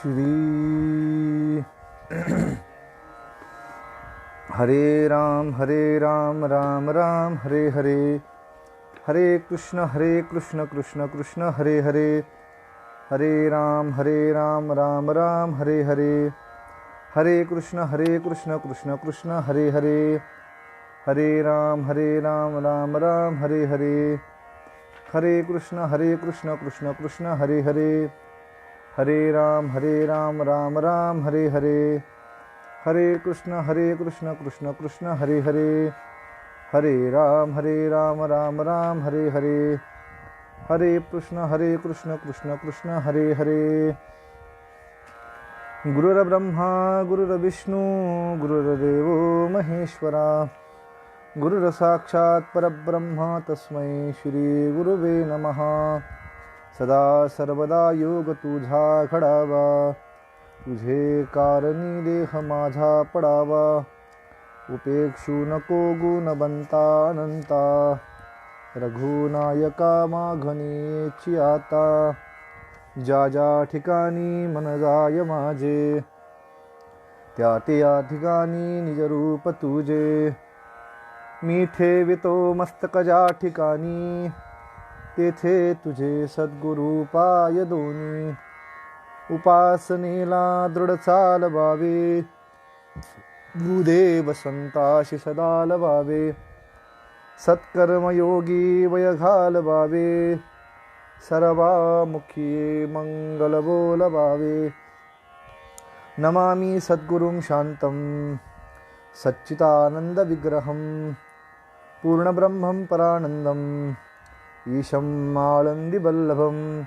श्री हरे राम राम राम हरे हरे, हरे कृष्ण कृष्ण कृष्ण हरे हरे, हरे राम राम राम हरे हरे, हरे कृष्ण कृष्ण कृष्ण हरे हरे, हरे राम राम राम हरे हरे, हरे कृष्ण कृष्ण कृष्ण हरे हरे, हरे राम राम राम हरे हरे, हरे कृष्ण कृष्ण कृष्ण हरे हरे, हरे राम राम राम हरे हरे, हरे कृष्ण कृष्ण कृष्ण हरे हरे। गुरुर्ब्रह्मा गुरुर्विष्णु गुरुर्देवो महेश्वरा, गुरुर्साक्षात् परब्रह्म तस्मै श्री गुरुवे नमः। सदा सर्वदा योग तुझा घडावा, तुझे कारणी देह माझा पडावा, उपेक्षू नको गुणवंता अनंता, रघुनायका माघणीची आता, ज्या ज्या ठिकाणी मन जाय माझे, त्या त्या ठिकाणी निज रूप तुझे, मी ठेवितो मस्तक ज्या ठिकाणी, तेथे तुझे सद्गुरु पाय दोनी, उपासनेला दृढ चालवावे, गुरुदेव संताशी सदा लवावे, सत्कर्मयोगी वय घालवावे, सर्वामुखी मंगल बोलवावे। नमामि सद्गुरुं शांतं सच्चिदानंद विग्रहं, पूर्णब्रह्मं परानंदं, ईशं आळंदी वल्लभं,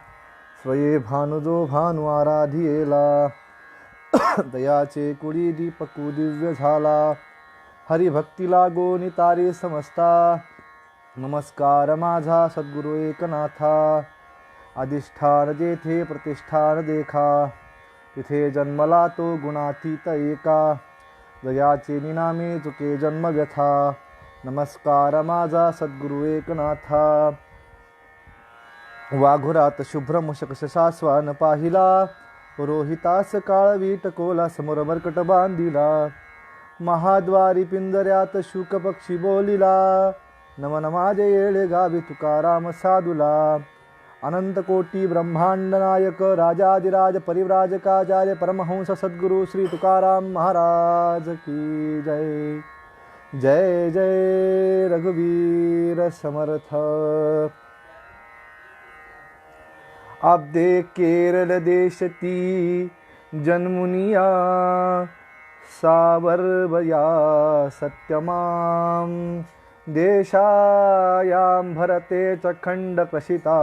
स्वये भानुजो भानु आराधियेला, दयाचे कुडी दीपकु दिव्य झाला, हरिभक्तीला गोनी तारे समजता, नमस्कार माझा सद्गुरु एकनाथा, अधिष्ठान जेथे प्रतिष्ठान देखा, तिथे जन्मला तो गुणातीत एका, दयाचे निनामे चुके जन्म व्यथा, नमस्कार माझा सद्गुरु एकनाथा। वाघुरात शुभ्र मुशक शशाश्वान पाहिला, रोहितास काळ वीटकोला समोर मरकट बांधिला, महाद्वारी पिंजऱ्यात शुक पक्षी बोलिला, नमन माझे येळे गावी तुकाराम साधुला, अनंत कोटी ब्रह्मांड नायक राजाधिराज परिव्राजकाचार्य परमहंस सद्गुरु श्री तुकाराम महाराज की जय। जय जय रघुवीर समर्थ। आप दे केरल देशती जन्मुनिया, सावर्वया सत्यमां, देशायां भरते च खंड प्रसिता,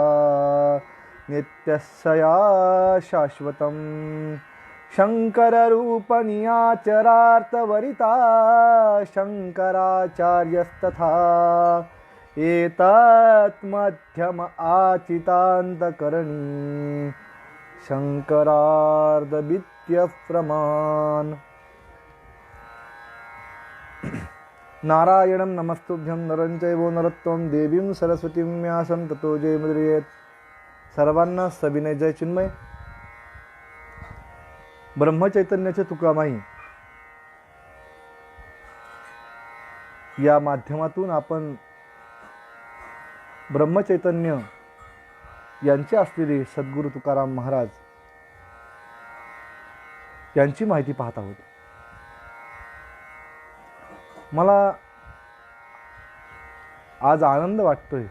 नित्यस्या शाश्वतं, शंकर रूपनिया चरार्थवरिता, शंकराचार्यस्तथा, एतत् मध्यम आचितान्तकरणी, शंकरार्धविद्य प्रमाण। नारायणं नमस्तुभ्यं नरं चैव नरोत्तमं, देवीं सरस्वतीं व्यासं ततो जयमुदीरयेत्। सर्वांना सविनय जय चिन्मय। ब्रह्मचैतन्याचे तुकामाई या माध्यमातून आपण ब्रह्मचैतन्य यांचे असलेले सद्गुरु तुकाराम महाराज यांची माहिती पाहत आहोत। मला आज आनंद वाटतोय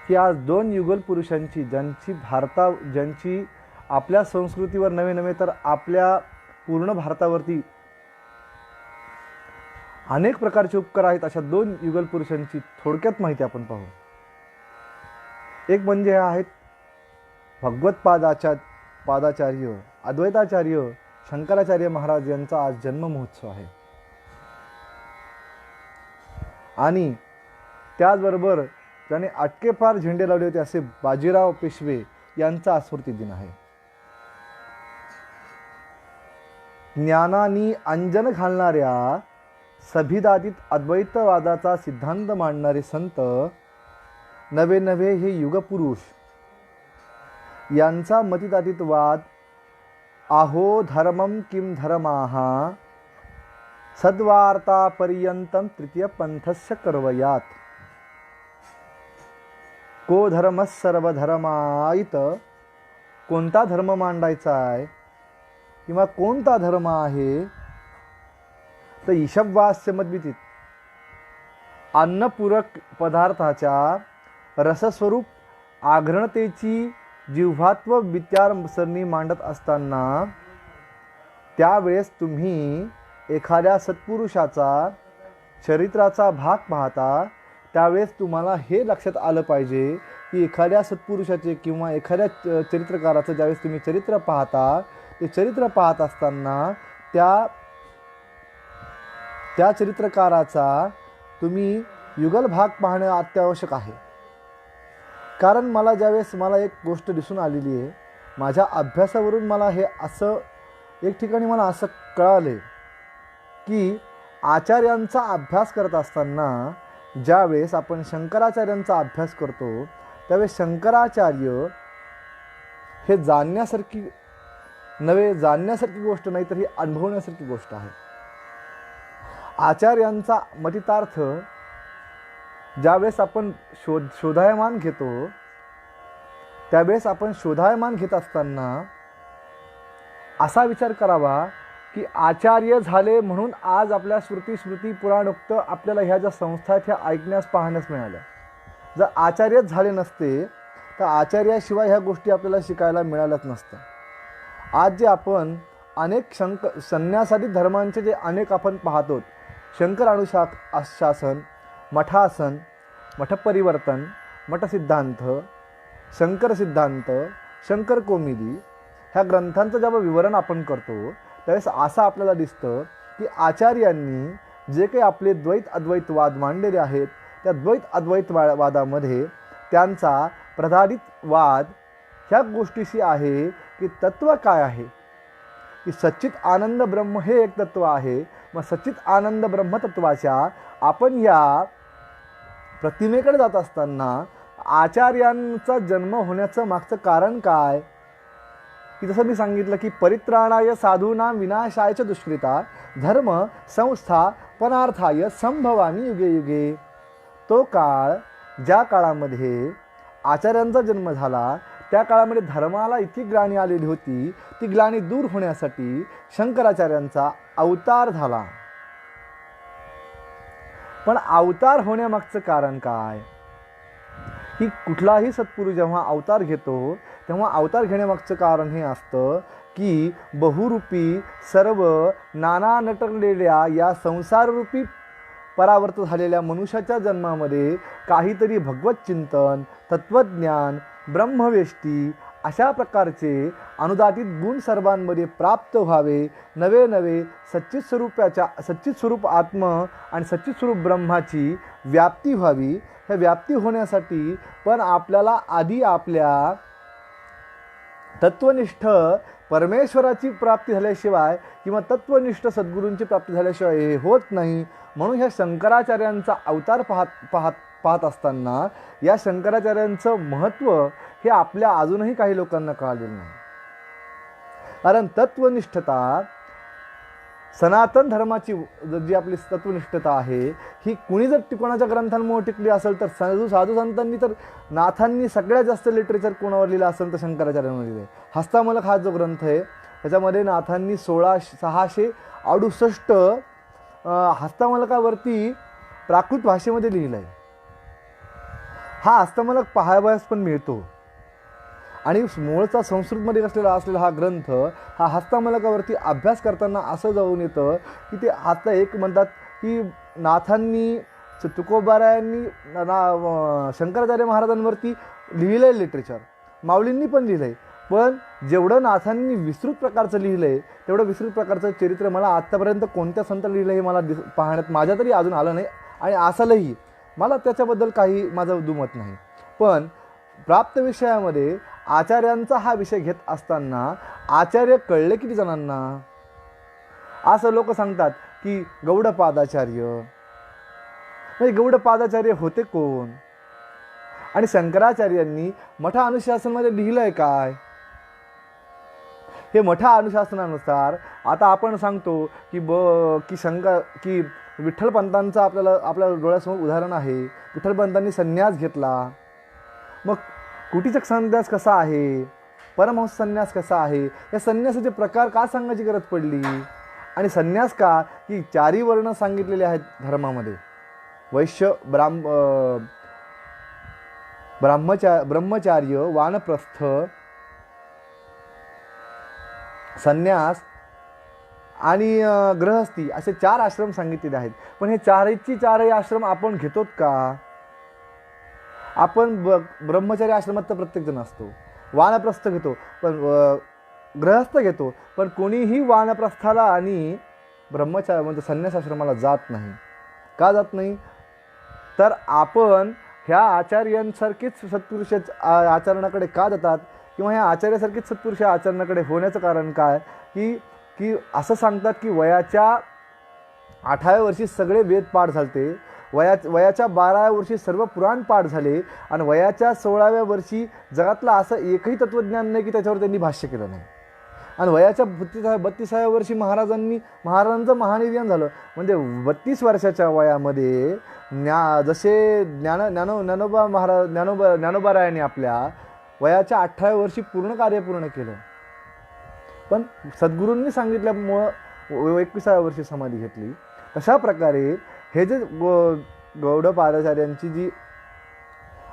की आज दोन युगल पुरुषांची ज्यांची आपल्या संस्कृतीवर नवे तर आपल्या पूर्ण भारतावरती अनेक प्रकारचे उपकार आहेत, अशा दोन युगल पुरुषांची थोडक्यात माहिती आपण पाहू। एक म्हणजे हे आहेत भगवत पादाचार्य अद्वैताचार्य शंकराचार्य महाराज यांचा आज जन्म महोत्सव आहे, आणि त्याचबरोबर ज्याने अटके पार झेंडे लावले होते असे बाजीराव पेशवे यांचा स्मृती दिन आहे। ज्ञानानी अंजन घालणाऱ्या सभिदादित अद्वैतवादाचा सिद्धांत मांडणारे संत नवे हे युगपुरुष यांचा मतितातीत वाद आहो धर्मम किम धर्माः सद्वार्ता पर्यंतम तृतीय पंथस्य कर्वयात. को धर्म सर्वधर्मायित. कोणता धर्म मांडायचा आहे किंवा कोणता धर्म आहे तर ईशवास्य मद्वितीत अन्नपूरक पदार्थाच्या रसस्वरूप आघ्रणतेची जिव्हात्व विचारसरणी मांडत असताना त्यावेळेस तुम्ही एखाद्या सत्पुरुषाचा चरित्राचा भाग पाहता. त्यावेळेस तुम्हाला हे लक्षात आलं पाहिजे की एखाद्या सत्पुरुषाचे किंवा एखाद्या चरित्रकाराचं ज्यावेळेस तुम्ही चरित्र पाहता ते चरित्र पाहत असताना त्या चरित्रकाराचा तुम्ही युगल भाग पाहणं अत्यावश्यक आहे. कारण मला ज्यावेळेस मला एक गोष्ट दिसून आलेली आहे, माझ्या अभ्यासावरून मला हे असं एक ठिकाणी मला असं कळाले की आचार्यांचा अभ्यास करत असताना ज्यावेळेस आपण शंकराचार्यांचा अभ्यास करतो त्यावेळेस शंकराचार्य हे जाणण्यासारखी गोष्ट नाही तर ही अनुभवण्यासारखी गोष्ट आहे. आचार्यांचा मतितार्थ ज्यावेळेस आपण शोधायमान घेतो त्यावेळेस आपण शोधायमान घेत असताना असा विचार करावा की आचार्य झाले म्हणून आज आपल्या स्मृती पुराणोक्त आपल्याला ह्या ज्या संस्था ह्या ऐकण्यास पाहण्यास मिळाल्या. जर आचार्यच झाले नसते तर आचार्याशिवाय ह्या गोष्टी आपल्याला शिकायला मिळाल्याच नसत्या. आज जे आपण अनेक संन्यासादी धर्मांचे जे अनेक आपण पाहतो, शंकर अनुशासन, मठासन, मठपरिवर्तन, मठसिद्धांत, शंकर सिद्धांत, शंकर कोमिदी ह्या ग्रंथांचं जेव्हा विवरण आपण करतो त्यावेळेस असं आपल्याला दिसतं की आचार्यांनी जे काही आपले द्वैत अद्वैतवाद मांडलेले आहेत त्या द्वैत अद्वैतवादामध्ये त्यांचा प्रधानित वाद ह्या गोष्टीशी आहे की तत्व काय आहे की सच्चित आनंद ब्रह्म हे एक तत्व आहे. मग सच्चित आनंद ब्रह्मतत्वाच्या आपण या प्रतिमेकडे जात असताना आचार्यांचा जन्म होण्याचं मागचं कारण काय की जसं मी सांगितलं की परित्राणाय साधूनां विनाशाय च दुष्कृता धर्म संस्था पनार्थाय संभवामी युगे युगे. तो काळ ज्या काळामध्ये आचार्यांचा जन्म झाला त्या काळामध्ये धर्माला इतकी ग्लानी आलेली होती, ती ग्लानी दूर होण्यासाठी शंकराचार्यांचा अवतार झाला. पण अवतार होण्यामागचं कारण काय की कुठलाही सत्पुरुष जेव्हा अवतार घेतो तेव्हा अवतार घेण्यामागचं कारण हे असतं की बहुरूपी सर्व नाना नटलेल्या या संसाररूपी परावर्त झालेल्या मनुष्याच्या जन्मामध्ये काहीतरी भगवत चिंतन, तत्वज्ञान, ब्रह्मवेष्टी अशा प्रकारचे अनुदातित गुण सर्वांमध्ये प्राप्त व्हावे. नवे नवे सच्चित स्वरूप आत्म आणि सच्चित स्वरूप ब्रह्माची व्याप्ती व्हावी. ह्या व्याप्ती होण्यासाठी पण आपल्याला आधी आपल्या तत्वनिष्ठ परमेश्वराची प्राप्ती झाल्याशिवाय किंवा तत्वनिष्ठ सद्गुरूंची प्राप्ती झाल्याशिवाय हे होत नाही. म्हणून ह्या शंकराचार्यांचा अवतार पाहत असताना या शंकराचार्यांचं महत्त्व हे आपल्या अजूनही काही लोकांना कळालेलं नाही. कारण तत्वनिष्ठता सनातन धर्माची जी आपली तत्वनिष्ठता आहे ही कुणी जर कोणाच्या ग्रंथांमुळे टिकली असेल तर साधू संतांनी तर नाथांनी सगळ्यात जास्त लिटरेचर कोणावर लिहिलं असेल तर शंकराचार्यांवर लिहिलं आहे. हस्तामलक हा जो ग्रंथ आहे त्याच्यामध्ये नाथांनी 1668 हस्तमलकावरती प्राकृत भाषेमध्ये लिहिलं आहे. हा हस्तमलक पाहावयास पण मिळतो आणि मूळचा संस्कृतमध्ये असलेला हा ग्रंथ हा हस्तमलकावरती अभ्यास करताना असं जाऊन येतं की ते आता एक म्हणतात की नाथांनी तुकोबारायांनी शंकराचार्य महाराजांवरती लिहिलं आहे लिटरेचर, माऊलींनी पण लिहिलं आहे. पण जेवढं नाथांनी विस्तृत प्रकारचं लिहिलं आहे तेवढं विस्तृत प्रकारचं चरित्र मला आत्तापर्यंत कोणत्या संत लिहिलं हे मला पाहण्यात माझ्या तरी अजून आलं नाही आणि असलंही मला त्याच्याबद्दल काही माझं दुमत नाही. पण प्राप्त विषयामध्ये आचार्यांचा हा विषय घेत असताना आचार्य कळले किती जणांना. असं लोक सांगतात की गौडपादाचार्य, गौडपादाचार्य होते कोण आणि शंकराचार्यांनी मठ अनुशासनमध्ये लिहिलंय काय हे मठा अनुशासनानुसार आता आपण सांगतो की की विठ्ठलपंतांचं आपल्या डोळ्यासमोर उदाहरण आहे. विठ्ठलपंतांनी संन्यास घेतला. मग कुटीचक संन्यास कसा आहे, परमहंस संन्यास कसा आहे, या संन्यासाचे प्रकार का सांगायची गरज पडली. आणि संन्यास का, की 4 वर्ण सांगितलेले आहेत धर्मामध्ये. वैश्य, ब्रह्मचार्य, वानप्रस्थ, संन्यास आणि गृहस्थी असे 4 आश्रम सांगितलेले आहेत. पण हे 4ही आश्रम आपण घेतोत का. आपण ब्रह्मचारी आश्रमात तर प्रत्येकजण असतो, वानप्रस्थ घेतो, पण गृहस्थ घेतो, पण कोणीही वानप्रस्थाला आणि ब्रह्मचारी म्हणजे संन्यास आश्रमाला जात नाही. का जात नाही, तर आपण ह्या आचार्यांसारखीच सत्पुरुष आचरणाकडे का जातात, किंवा ह्या आचार्यासारखीच सत्पुरुष आचरणाकडे होण्याचं कारण काय, की असं सांगतात की वयाच्या 8व्या वर्षी सगळे वेद पाठ झालते, वयाच्या 12व्या वर्षी सर्व पुराण पाठ झाले, आणि वयाच्या 16व्या वर्षी जगातलं असं एकही तत्त्वज्ञान नाही की त्याच्यावर त्यांनी भाष्य केलं नाही. आणि वयाच्या 32व्या वर्षी महाराजांचं महानिर्याण झालं. म्हणजे 32 वर्षाच्या वयामध्ये जसे ज्ञानोबारायांनी आपल्या वयाच्या 18व्या वर्षी पूर्ण कार्य पूर्ण केलं. पण सद्गुरूंनी सांगितल्यामुळं 21व्या वर्षी समाधी घेतली. तशा प्रकारे हे जे गौडपादाचार्यांची जी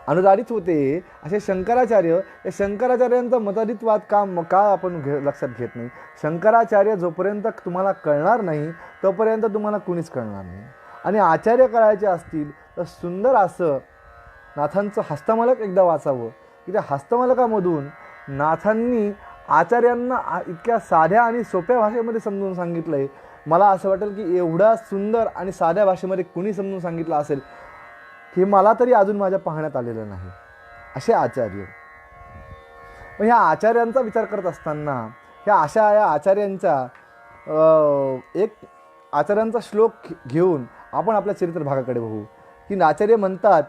अनुदारित होते असे शंकराचार्य, या शंकराचार्यांचा मतादितवाद का आपण लक्षात घेत नाही. शंकराचार्य जोपर्यंत तुम्हाला कळणार नाही तोपर्यंत तुम्हाला कुणीच कळणार नाही. आणि आचार्य करायचे असतील तर सुंदर असं नाथांचं हस्तमलक एकदा वाचावं, की त्या हस्तमलकामधून नाथांनी आचार्यांना इतक्या साध्या आणि सोप्या भाषेमध्ये समजून सांगितलं आहे. मला असं वाटेल की एवढा सुंदर आणि साध्या भाषेमध्ये कुणी समजून सांगितलं असेल हे मला तरी अजून माझ्या पाहण्यात आलेलं नाही. असे आचार्य. मग ह्या आचार्यांचा विचार करत असताना या आचार्यांचा एक आचार्यांचा श्लोक घेऊन आपण आपल्या चरित्र भागाकडे बघू. की आचार्य म्हणतात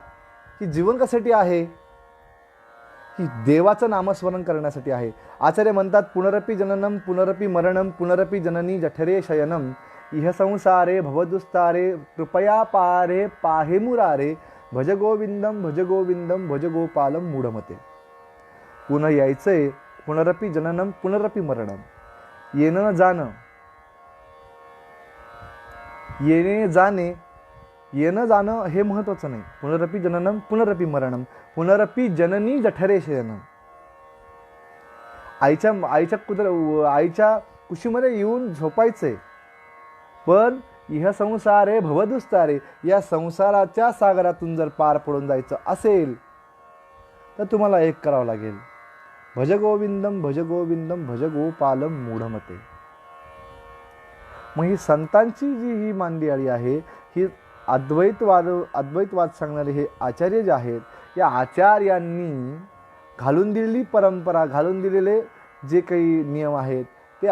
की जीवन कशासाठी आहे, की देवाचं नामस्मरण करण्यासाठी आहे. आचार्य म्हणतात पुनरपि जननम पुनरपि मरणम पुनरपि जननी जठरे शयनम इह संसारे भवदुस्तारे कृपया पारे पाहे मुरारे भज गोविंदम भज गोविंदम भज गोपालम मूढमते. पुन्हा यायचंय, पुनरपि जननम पुनरपि मरणम. येणं जाणं, येणं जाणं हे महत्त्वाचं नाही. पुनरपि जननम पुनरपि मरणम पुनरपि जननी जठरे शयनम. आईच्या कुशीमध्ये येऊन झोपायचंय, पण इह संसारे भवदुस्तारे, या संसाराच्या सागरातून जर पार पडून जायचं असेल तर तुम्हाला एक करावं लागेल, भज गोविंदम भज गोविंदम भज गोपालम मूढमते. मग ही संतांची जी ही मांदियाळी आहे, ही अद्वैतवाद सांगणारे हे आचार्य जे आहेत, या आचार्यांनी घालून दिलेली परंपरा, घालून दिलेले जे काही नियम आहेत ते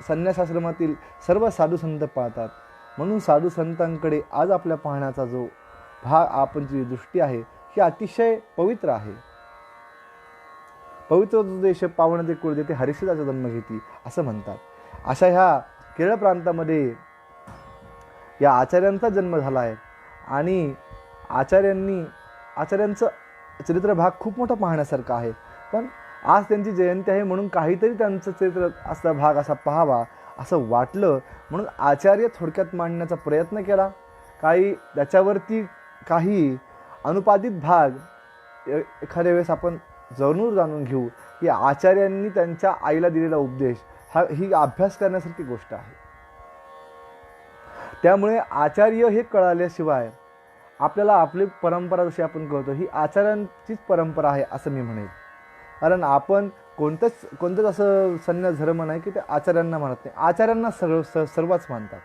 संन्यासाश्रमातील सर्व साधू संत पाळतात. म्हणून साधू संतांकडे आज आपल्या पाहण्याचा जो आपण जी दृष्टी आहे ही अतिशय पवित्र आहे. पवित्र देश पावन ते कुळ ते हरिश्चंद्राचा जन्म घेती असं म्हणतात. अशा ह्या केरळ प्रांतामध्ये या आचार्यांचा जन्म झाला आहे. आणि आचार्यांचं चरित्र भाग खूप मोठा पाहण्यासारखा आहे. पण आज त्यांची जयंती आहे म्हणून काहीतरी त्यांचं चरित्र असा भाग असा पाहावा असं वाटलं, म्हणून आचार्य थोडक्यात मांडण्याचा प्रयत्न केला. त्याच्यावरती काही अनुपादित भाग एखाद्या वेळेस आपण जरूर जाणून घेऊ की आचार्यांनी त्यांच्या आईला दिलेला उपदेश ही अभ्यास करण्यासारखी गोष्ट आहे. त्यामुळे आचार्य हे कळाल्याशिवाय आपल्याला आपली परंपरा जशी आपण कळतो ही आचार्यांचीच परंपरा आहे असं मी म्हणेन. कारण आपण कोणतंच असं संन्यास धर्म नाही की ते आचार्यांना मानत नाही. आचार्यांना सर्वच मानतात.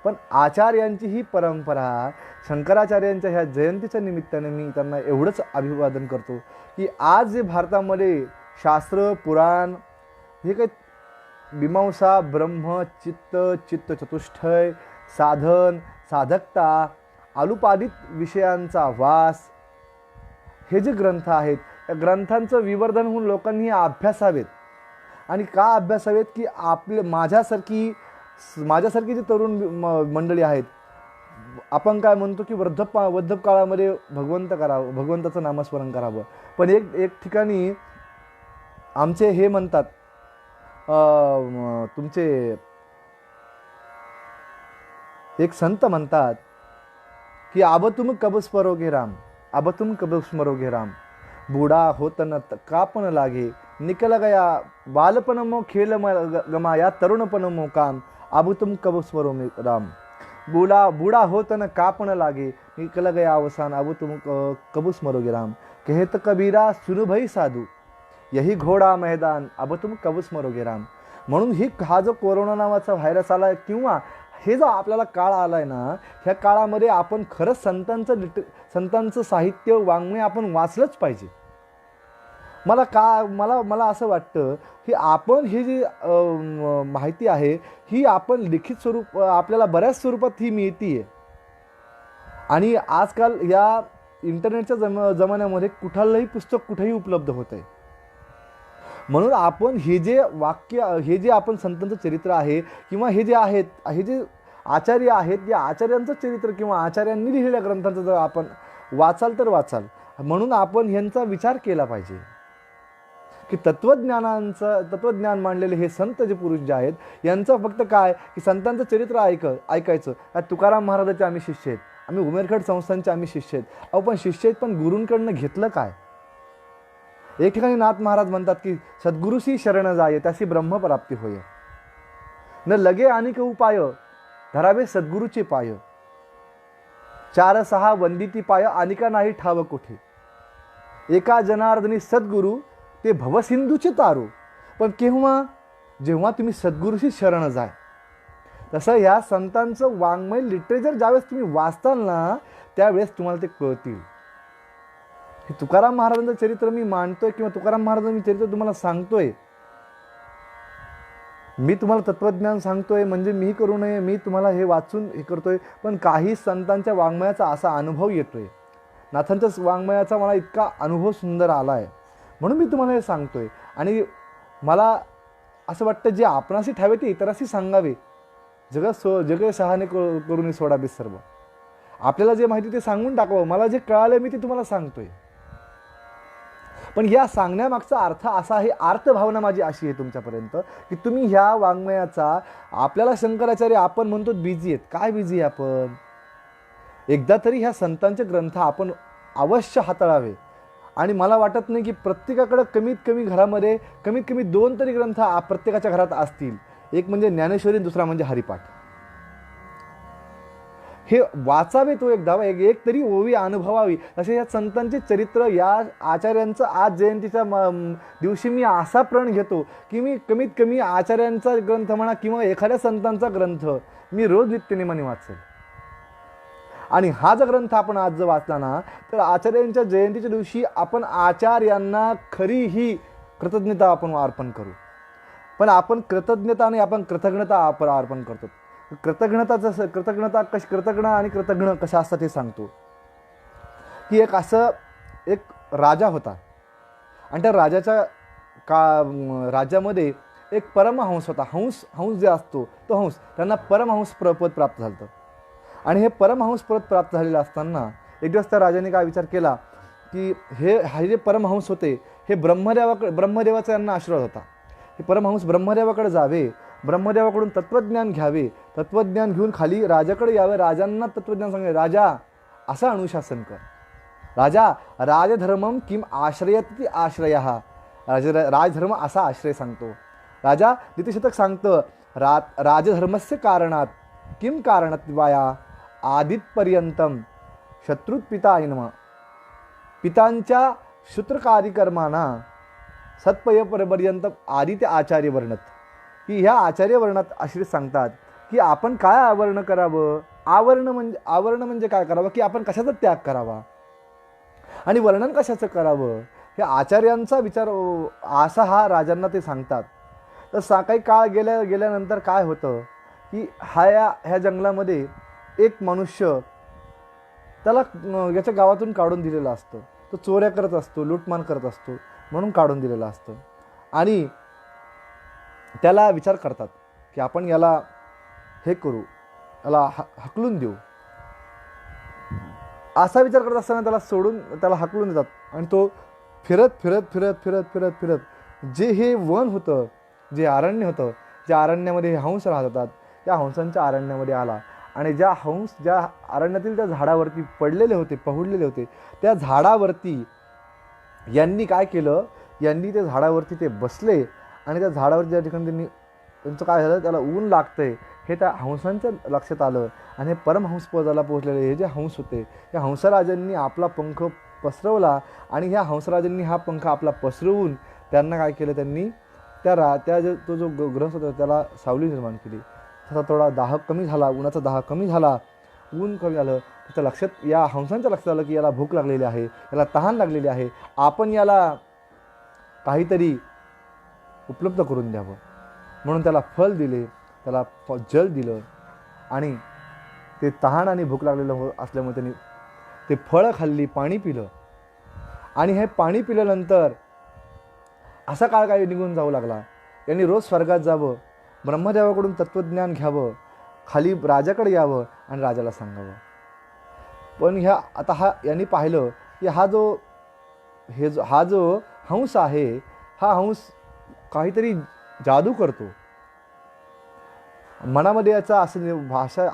पण आचार्यांची ही परंपरा शंकराचार्यांच्या ह्या जयंतीच्या निमित्ताने मी त्यांना एवढंच अभिवादन करतो की आज जे भारतामध्ये शास्त्र पुराण हे काही मीमांसा ब्रह्म चित्त चतुष्टय साधन साधकता अनुपादित विषयांचा वास हे जे ग्रंथ आहेत या ग्रंथांचं विवर्धन होऊन लोकांनी अभ्यासावेत. आणि का अभ्यासावेत की माझ्यासारखी जी तरुण मंडळी आहेत, आपण काय म्हणतो की वृद्धकाळामध्ये भगवंताचं नामस्मरण करावं. पण एक ठिकाणी आमचे हे म्हणतात, तुमचे एक संत म्हणतात की अब तुम कब स्मरोगे राम, अब तुम कब स्मरोगे राम, बूढ़ा होत न का पण लागे, निकल गया बालपन मो खेल गमाया, तरुणपन मो काम, अब तुम कब स्मरोगे राम. बूढ़ा होत न का पण लागे, निकल गया अवसान, अब तुम कब स्मरोगे राम. कहत कबीरा सुन भई साधू, यही घोडा मैदान, अब तुम कब स्मरोगे राम. म्हणून हा जो कोरोना नावाचा व्हायरस आला किंवा हे जो आपल्याला काळ आलाय ना, ह्या काळामध्ये आपण खरंच संतांचं साहित्य वाङ्मय आपण वाचलंच पाहिजे. मला असं वाटतं की आपण ही जी माहिती आहे ही आपण लिखित स्वरूप आपल्याला बऱ्याच स्वरूपात ही मिळतीये. आणि आजकाल या इंटरनेटच्या जमान्यामध्ये कुठलंही पुस्तक कुठेही उपलब्ध होत आहे. म्हणून आपण हे जे आपण संतांचं चरित्र आहे किंवा हे जे आचार्य आहेत, या आचार्यांचं चरित्र किंवा आचार्यांनी लिहिलेल्या ग्रंथांचं जर आपण वाचाल तर वाचाल. म्हणून आपण ह्यांचा विचार केला पाहिजे की तत्वज्ञान मांडलेले हे संत जे पुरुष जे आहेत, यांचं फक्त काय की संतांचं चरित्र ऐकायचं. तुकाराम महाराजांचे आम्ही शिष्य आहेत, आम्ही उमेरखेड संस्थांचे आम्ही शिष्य आहेत. अहो पण शिष्य आहेत, पण गुरूंकडनं घेतलं काय. एक ठिकाणी नाथ महाराज म्हणतात की सद्गुरुशी शरण जाय, त्याशी ब्रह्मप्राप्ती होय. न लगे अनेक उपाय, धरावे सद्गुरूचे पाय. 4-6 वंदिती पाय, अनिका नाही ठाव कुठे. एका जनार्दनी सद्गुरू, ते भवसिंधूचे तारू. पण जेव्हा तुम्ही सद्गुरूशी शरण जाय. तसं ह्या संतांचं वाङ्मय लिटरेचर ज्यावेळेस तुम्ही वाचताल ना, त्यावेळेस तुम्हाला ते कळतील. हे तुकाराम महाराजांचं चरित्र मी मांडतोय किंवा तुकाराम महाराजांचं चरित्र तुम्हाला सांगतोय, मी तुम्हाला तत्वज्ञान सांगतोय म्हणजे मी करू नये, मी तुम्हाला हे वाचून हे करतोय. पण काही संतांच्या वाङ्मयाचा असा अनुभव येतोय, नाथांच्या वाङ्मयाचा मला इतका अनुभव सुंदर आला आहे म्हणून मी तुम्हाला हे सांगतोय. आणि मला असं वाटतं जे आपणाशी ठावे ते इतराशी सांगावे. जग शहाणे करून सोडावे सर्व. आपल्याला जे माहिती ते सांगून टाकावं. मला जे कळालं मी ते तुम्हाला सांगतोय. पण या सांगण्यामागचा अर्थ असा आहे, आर्तभावना माझी अशी आहे तुमच्यापर्यंत की तुम्ही ह्या वाङ्मयाचा, आपल्याला शंकराचार्य आपण म्हणतो बिझी आहेत. काय बिझी आहे आपण. एकदा तरी ह्या संतांचे ग्रंथ आपण अवश्य हाताळावे. आणि मला वाटत नाही की प्रत्येकाकडे कमीत कमी घरामध्ये कमीत कमी 2 तरी ग्रंथ प्रत्येकाच्या घरात असतील. एक म्हणजे ज्ञानेश्वरी, दुसरा म्हणजे हरिपाठ. हे वाचावे तो एकदा, एक तरी ओवी अनुभवावी. असे या संतांचे चरित्र, या आचार्यांचं आज जयंतीच्या दिवशी मी असा प्रण घेतो की मी कमीत कमी आचार्यांचा ग्रंथ म्हणा किंवा एखाद्या संतांचा ग्रंथ मी रोज नित्यनेमाने वाचेल. आणि हा जो ग्रंथ आपण आज जर वाचला ना, तर आचार्यांच्या जयंतीच्या दिवशी आपण आचार्यांना खरी ही कृतज्ञता आपण अर्पण करू. पण आपण कृतज्ञता नाही, आपण कृतज्ञता अर्पण करतो. कृतज्ञ आणि कृतज्ञ कशा असतात हे सांगतो. की एक राजा होता आणि त्या राज्यामध्ये एक परमहंस होता. हंस जे असतो तो हंस, त्यांना परमहंस पद प्राप्त झालं. आणि हे परमहंस पद प्राप्त झालेलं असताना एक दिवस त्या राजाने काय विचार केला की हे जे परमहंस होते हे ब्रह्मदेवाचा यांना आशीर्वाद होता. हे परमहंस ब्रह्मदेवाकडे जावे, ब्रह्मदेवाकडून तत्वज्ञान घ्यावे, तत्वज्ञान घेऊन खाली राजाकडे यावे, राजांना तत्वज्ञान सांगावे. राजा असं अनुशासन कर. राजा राजधर्मम किम आश्रयती आश्रयः. राजधर्म असा आश्रय सांगतो. राजा नीतिशतक सांगतं, राजधर्मस्य कारणात किम कारणात वाया आदितपर्यंतम शत्रुत पितायनम. पितांच्या सूत्रकारी कर्माना सत्पयपर्यंत आदित्य आचार्य वर्णत. की ह्या आचार्य वर्णात आश्रित सांगतात की आपण काय आवरण करावं. आवरण म्हणजे काय करावं, की आपण कशाचा त्याग करावा आणि वर्णन कशाचं करावं, हे आचार्यांचा विचार असा हा राजांना ते सांगतात. तर काही काळ गेल्यानंतर काय होतं की ह्या जंगलामध्ये एक मनुष्य, त्याला याच्या गावातून काढून दिलेला असतो. तो चोऱ्या करत असतो, लूटमार करत असतो म्हणून काढून दिलेला असतं. आणि त्याला विचार करतात की आपण याला हे करू, याला हकलून देऊ. असा विचार करत असताना त्याला सोडून त्याला हकलून देतात आणि तो फिरत फिरत फिरत फिरत फिरत फिरत जे हे वन होतं, जे अरण्य होतं, ज्या अरण्यामध्ये हे हंस राहत होतात, त्या हंसांच्या अरण्यामध्ये आला. आणि ज्या अरण्यातील त्या झाडावरती पडलेले होते, पहुडलेले होते, त्या झाडावरती यांनी काय केलं, यांनी त्या झाडावरती ते बसले. आणि त्या झाडावर ज्या ठिकाणी त्यांचं काय झालं, त्याला ऊन लागतंय हे त्या हंसांच्या लक्षात आलं. आणि हे परमहंस पदाला पोहोचलेले हे जे हंस होते, या हंसराजांनी आपला पंख पसरवला. आणि ह्या हंसराजांनी हा पंख आपला पसरवून त्यांना काय केलं, त्यांनी तो जो ग्रह होता त्याला सावली निर्माण केली. त्याचा थोडा दाह कमी झाला, उन्हाचा दाह कमी झाला, ऊन कमी झालं. त्याच्या लक्षात, या हंसांच्या लक्षात आलं की याला भूक लागलेली आहे, याला तहान लागलेली आहे, आपण याला काहीतरी उपलब्ध करून द्यावं. म्हणून त्याला फल दिले, त्याला जल दिलं. आणि ते तहान आणि भूक लागलेलं असल्यामुळे त्यांनी ते फळं खाल्ली, पाणी पिलं. आणि हे पाणी पिल्यानंतर असा काळ काही निघून जाऊ लागला. यांनी रोज स्वर्गात जावं, ब्रह्मदेवाकडून तत्त्वज्ञान घ्यावं, खाली राजाकडे यावं आणि राजाला सांगावं. पण यांनी पाहिलं की हा जो हंस आहे, हा हंस काहीतरी जादू करतो. मनामध्ये याचा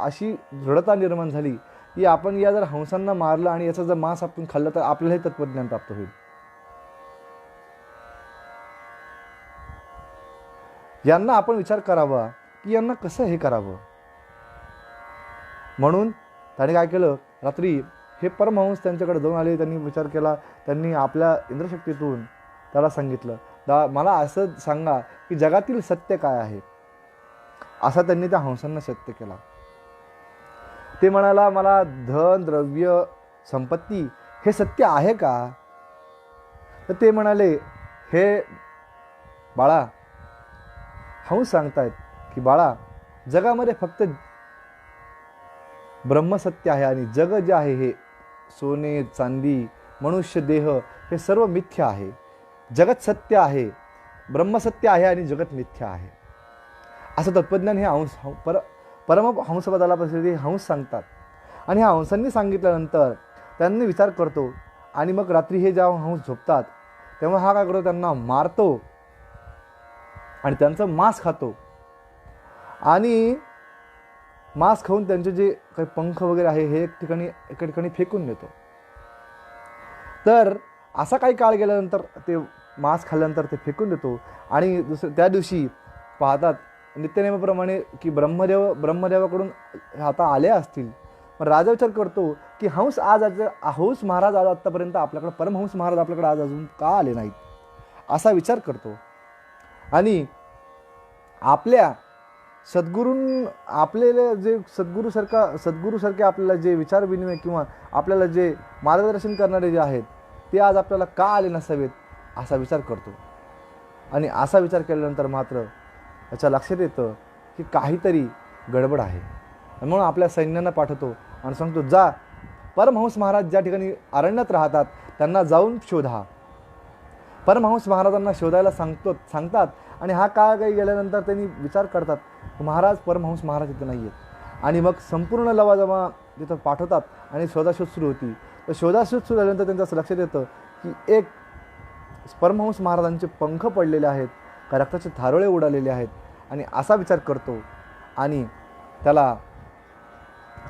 अशी दृढता निर्माण झाली की आपण या जर हंसांना मारलं आणि याचा जर मांस आपण खाल्लं तर आपल्यालाही तत्त्वज्ञान प्राप्त होईल. यांना आपण विचार करावा की यांना कसं हे करावं. म्हणून त्याने काय केलं, रात्री हे परमहंस त्यांच्याकडे जाऊन आले. त्यांनी विचार केला, त्यांनी आपल्या इंद्रशक्तीतून त्याला सांगितलं, मला असं सांगा की जगातील सत्य काय आहे. असा त्यांनी त्या हंसांना सत्य केला. ते म्हणाला, मला धन, द्रव्य, संपत्ती हे सत्य आहे का. तर ते म्हणाले, हे बाळा, हंस सांगतायत की बाळा, जगामध्ये फक्त ब्रह्मसत्य आहे आणि जग जे आहे हे सोने, चांदी, मनुष्य देह हे सर्व मिथ्या आहे. जगत सत्य आहे, ब्रह्मसत्य आहे आणि जगत मिथ्या आहे. असं तत्त्वज्ञान हे परमहंसपदाला बसलेले हंस सांगतात. आणि ह्या हंसांनी सांगितल्यानंतर त्यांनी विचार करतो. आणि मग रात्री हे जेव्हा हंस झोपतात तेव्हा हा काय करतो, त्यांना मारतो आणि त्यांचं मांस खातो. आणि मांस खाऊन त्यांचे जे काही पंख वगैरे आहे हे एका ठिकाणी फेकून देतो. तर असा काही काळ गेल्यानंतर ते मांस खाल्ल्यानंतर ते फेकून देतो. आणि त्या दिवशी पाहतात नित्यनेमाप्रमाणे की ब्रह्मदेवाकडून आता आले असतील. पण राजा विचार करतो की हंस महाराज आज आत्तापर्यंत आपल्याकडे, परमहंस महाराज आपल्याकडे आज अजून का आले नाहीत, असा विचार करतो. आणि आपल्या आपल्याला जे सद्गुरूसारखे आपल्याला जे विचार विनिमय किंवा आपल्याला जे मार्गदर्शन करणारे जे आहेत ते आज आपल्याला का आले नसावेत, असा विचार करतो. आणि असा विचार केल्यानंतर मात्र त्याच्या लक्षात येतं की काहीतरी गडबड आहे. म्हणून आपल्या सैन्यांना पाठवतो आणि सांगतो, जा परमहंस महाराज ज्या ठिकाणी अरण्यात राहतात त्यांना जाऊन शोधा. परमहंस महाराजांना शोधायला सांगतात. आणि हा काळ काही गेल्यानंतर त्यांनी विचार करतात, महाराज परमहंस महाराज इथं नाही आहेत. आणि मग संपूर्ण लवाजमा तिथं पाठवतात आणि शोधाशोध सुरू होती. तर शोधाशोध सुरू झाल्यानंतर त्यांचं असं लक्षात येतं की एक परमहंस महाराजांचे पंख पडलेले आहेत, का रक्ताचे थारोळे उडालेले आहेत. आणि असा विचार करतो आणि त्याला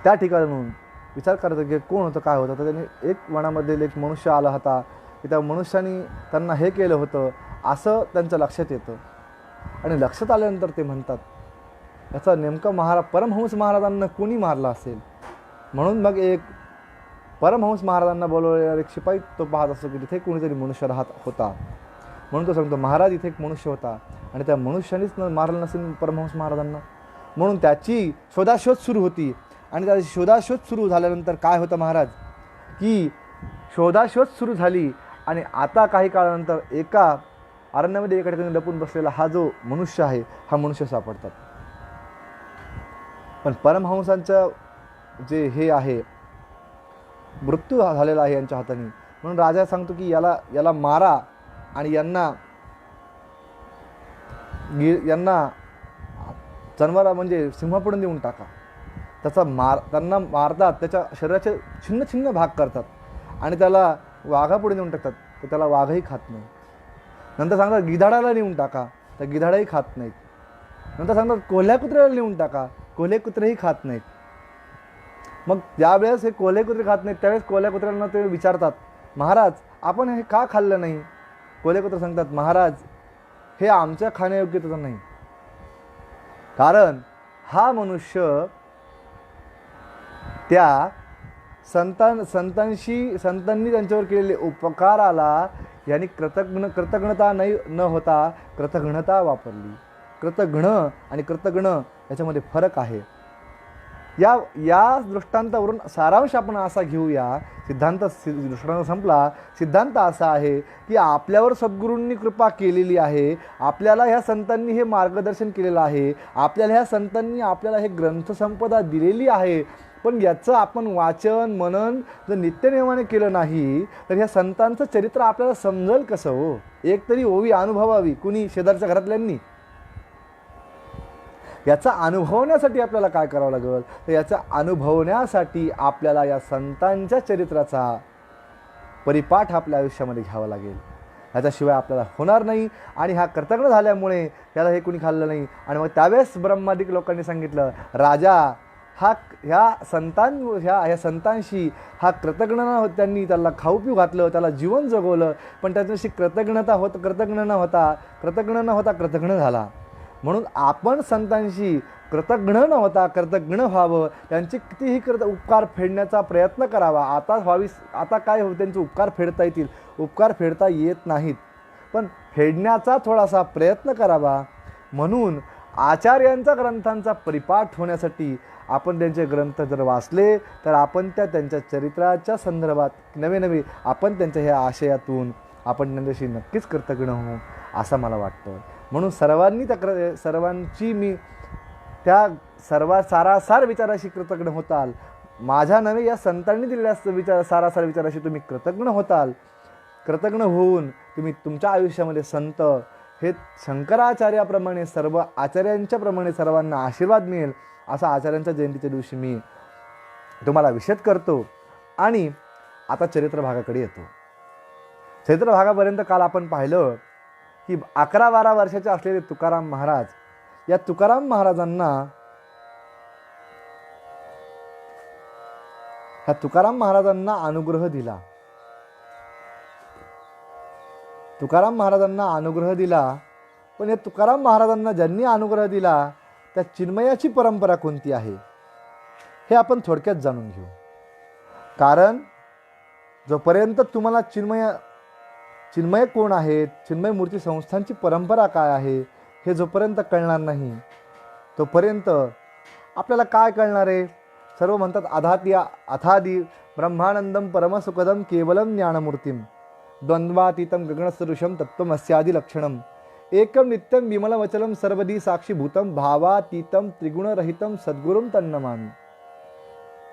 त्या ठिकाणून विचार करतो की कोण होतं, काय होतं. तर त्यांनी एक मनामध्ये एक मनुष्य आला होता की त्या मनुष्याने त्यांना हे केलं होतं, असं त्यांचं लक्षात येतं. आणि लक्षात आल्यानंतर ते म्हणतात, याचा नेमका परमहंस महाराजांना कोणी मारला असेल. म्हणून मग एक परमहंस महाराजांना बोलवलेला एक शिपाई तो पाहत असतो की तिथे कोणीतरी मनुष्य राहत होता. म्हणून तो सांगतो, महाराज इथे एक मनुष्य होता आणि त्या मनुष्यानेच मारलं नसेल परमहंस महाराजांना. म्हणून त्याची शोधाशोध सुरू होती. आणि त्याची शोधाशोध सुरू झाल्यानंतर काय होतं महाराज, की शोधाशोध सुरू झाली. आणि आता काही काळानंतर एका अरण्यामध्ये एका ठिकाणी लपून बसलेला हा जो मनुष्य आहे, हा मनुष्य सापडतात. पण परमहंसांचं जे हे आहे, मृत्यू झालेला आहे यांच्या हाताने. म्हणून राजा सांगतो की याला मारा आणि यांना यांना जनावरा म्हणजे सिंहापुढे नेऊन टाका. त्यांना मारतात, त्याच्या शरीराचे छिन्न छिन्न भाग करतात आणि त्याला वाघापुढे नेऊन टाकतात, तर त्याला वाघही खात नाही. नंतर सांगतात गिधाडाला नेऊन टाका, तर गिधाडही खात नाहीत. नंतर सांगतात कोल्ह्या कुत्र्याला नेऊन टाका, कोल्हे कुत्रेही खात नाहीत. मग ज्यावेळेस हे कोल्हे कुत्रे खात नाहीत त्यावेळेस कोल्ह्या कुत्र्यांना ते विचारतात, महाराज आपण हे का खाल्लं नाही? कोल्हे कुत्रे सांगतात, महाराज हे आमच्या खाण्यायोग्यतेचं नाही, कारण हा मनुष्य त्या संतांनी त्यांच्यावर केलेले उपकाराला यांनी कृतज्ञता न होता कृतघ्नता वापरली. कृतघ्न आणि कृतज्ञ याच्यामध्ये फरक आहे. या दृष्टांतावरून सारांश आपण असा घेऊया. दृष्टांत संपला. सिद्धांत असा आहे की आपल्यावर सद्गुरूंनी कृपा केलेली आहे, आपल्याला ह्या संतांनी हे मार्गदर्शन केलेलं आहे, आपल्याला ह्या संतांनी आपल्याला हे ग्रंथसंपदा दिलेली आहे. पण याचं आपण वाचन मनन जर नित्यनेमाने केलं नाही तर ह्या संतांचं चरित्र आपल्याला समजेल कसं हो? एक तरी ओवी अनुभवावी कुणी शेजारच्या घरातल्यांनी. याचा अनुभवण्यासाठी आपल्याला काय करावं लागेल? तर याचा अनुभवण्यासाठी आपल्याला या संतांच्या चरित्राचा परिपाठ आपल्या आयुष्यामध्ये घ्यावा लागेल. ह्याच्याशिवाय आपल्याला होणार नाही. आणि हा कृतज्ञ झाल्यामुळे याला हे कुणी खाल्लं नाही. आणि मग त्यावेळेस ब्रह्मादिक लोकांनी सांगितलं, राजा ह्या संतांशी हा कृतज्ञ त्यांनी त्याला खाऊ पिऊ घातलं, त्याला जीवन जगवलं, पण त्याच्याशी कृतज्ञ न होता कृतज्ञ झाला. म्हणून आपण संतांशी कृतज्ञ न होता कृतज्ञ व्हावं, त्यांचे कितीही उपकार फेडण्याचा प्रयत्न करावा. आता काय हो, त्यांचे उपकार फेडता येतील? उपकार फेडता येत नाहीत, पण फेडण्याचा थोडासा प्रयत्न करावा. म्हणून आचार्यांच्या ग्रंथांचा परिपाठ होण्यासाठी आपण त्यांचे ग्रंथ जर वाचले तर आपण त्यांच्या चरित्राच्या संदर्भात नवे आपण त्यांच्या ह्या आशयातून आपण त्यांच्याशी नक्कीच कृतज्ञ होऊ असं मला वाटतं. म्हणून सर्वांची मी त्या सारासार विचाराशी कृतज्ञ होताल. माझ्या नव्हे, या संतांनी दिलेल्या सारासार विचाराशी तुम्ही कृतज्ञ होताल. कृतज्ञ होऊन तुम्ही तुमच्या आयुष्यामध्ये संत हे शंकराचार्याप्रमाणे सर्व आचार्यांच्या प्रमाणे सर्वांना आशीर्वाद मिळेल असा आचार्यांच्या जयंतीच्या दिवशी मी तुम्हाला विशद करतो. आणि आता चरित्र भागाकडे येतो. चरित्र भागापर्यंत काल आपण पाहिलं की 11-12 वर्षाचे असलेले तुकाराम महाराज, या तुकाराम महाराजांना अनुग्रह दिला. पण या तुकाराम महाराजांना ज्यांनी अनुग्रह दिला त्या चिन्मयाची परंपरा कोणती आहे हे आपण थोडक्यात जाणून घेऊ. कारण जोपर्यंत तुम्हाला चिन्मय कोण आहेत, चिन्मय मूर्ती संस्थांची परंपरा काय आहे हे जोपर्यंत कळणार नाही तोपर्यंत आपल्याला काय कळणार आहे? सर्व म्हणतात अथादी ब्रह्मानंदम परमसुखदम केवलम ज्ञानमूर्तीम द्वंद्वातीतम गगनसदृशम तत्त्वमस्यादि लक्षणम एकम नित्यम विमलवचलम सर्वदी साक्षीभूतम भावातीतम त्रिगुणरहितम सद्गुरुम तन्नमामि.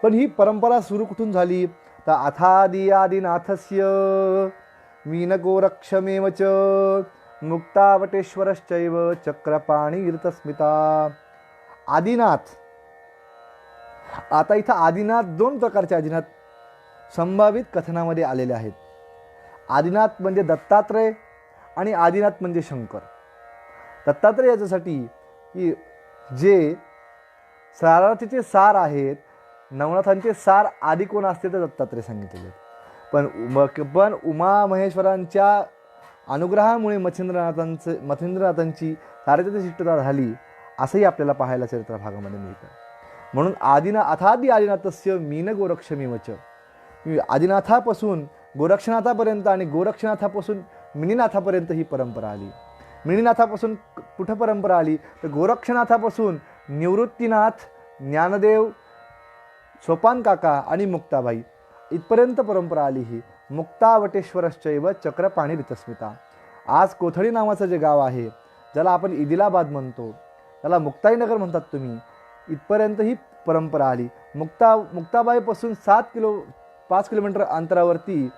पण ही परंपरा सुरू कुठून झाली? तर अथादी आदिनाथस्य मीनगोरक्षमेव च मुक्तावटेश्वरश्चैव चक्रपाणिर्तस्मिता. आदिनाथ. आता इथं आदिनाथ दोन प्रकारचे आदिनाथ संभावित कथनामध्ये आलेले आहेत. आदिनाथ म्हणजे दत्तात्रय आणि आदिनाथ म्हणजे शंकर. दत्तात्रय याच्यासाठी की जे सारार्थीचे सार आहेत, नवनाथांचे सार आदी कोण असते तर दत्तात्रय सांगितलेले. पण उमा महेश्वरांच्या अनुग्रहामुळे मच्छिंद्रनाथांची सारार्थीची शिष्टता झाली असंही आपल्याला पाहायला चरित्र भागामध्ये मिळतं. म्हणून अथादी आदिनाथस्य मीन गोरक्षमेवच. आदिनाथापासून गोरक्षनाथापर्यंत आणि गोरक्षनाथापासून मिनीनाथापर्यंत ही परंपरा आली. मिनीनाथापासून कुठं परंपरा आली तर गोरक्षनाथापासून निवृत्तीनाथ, ज्ञानदेव, सोपान काका आणि मुक्ताबाई इथपर्यंत परंपरा आली. ही मुक्तावटेश्वरश्चैव चक्रपाणिर्तस्मिता. आज कोथळी नावाचं जे गाव आहे, ज्याला आपण इदिलाबाद म्हणतो, त्याला मुक्ताईनगर म्हणतात तुम्ही, इथपर्यंत ही परंपरा आली. मुक्ताबाईपासून 5 किलोमीटर अंतरावरती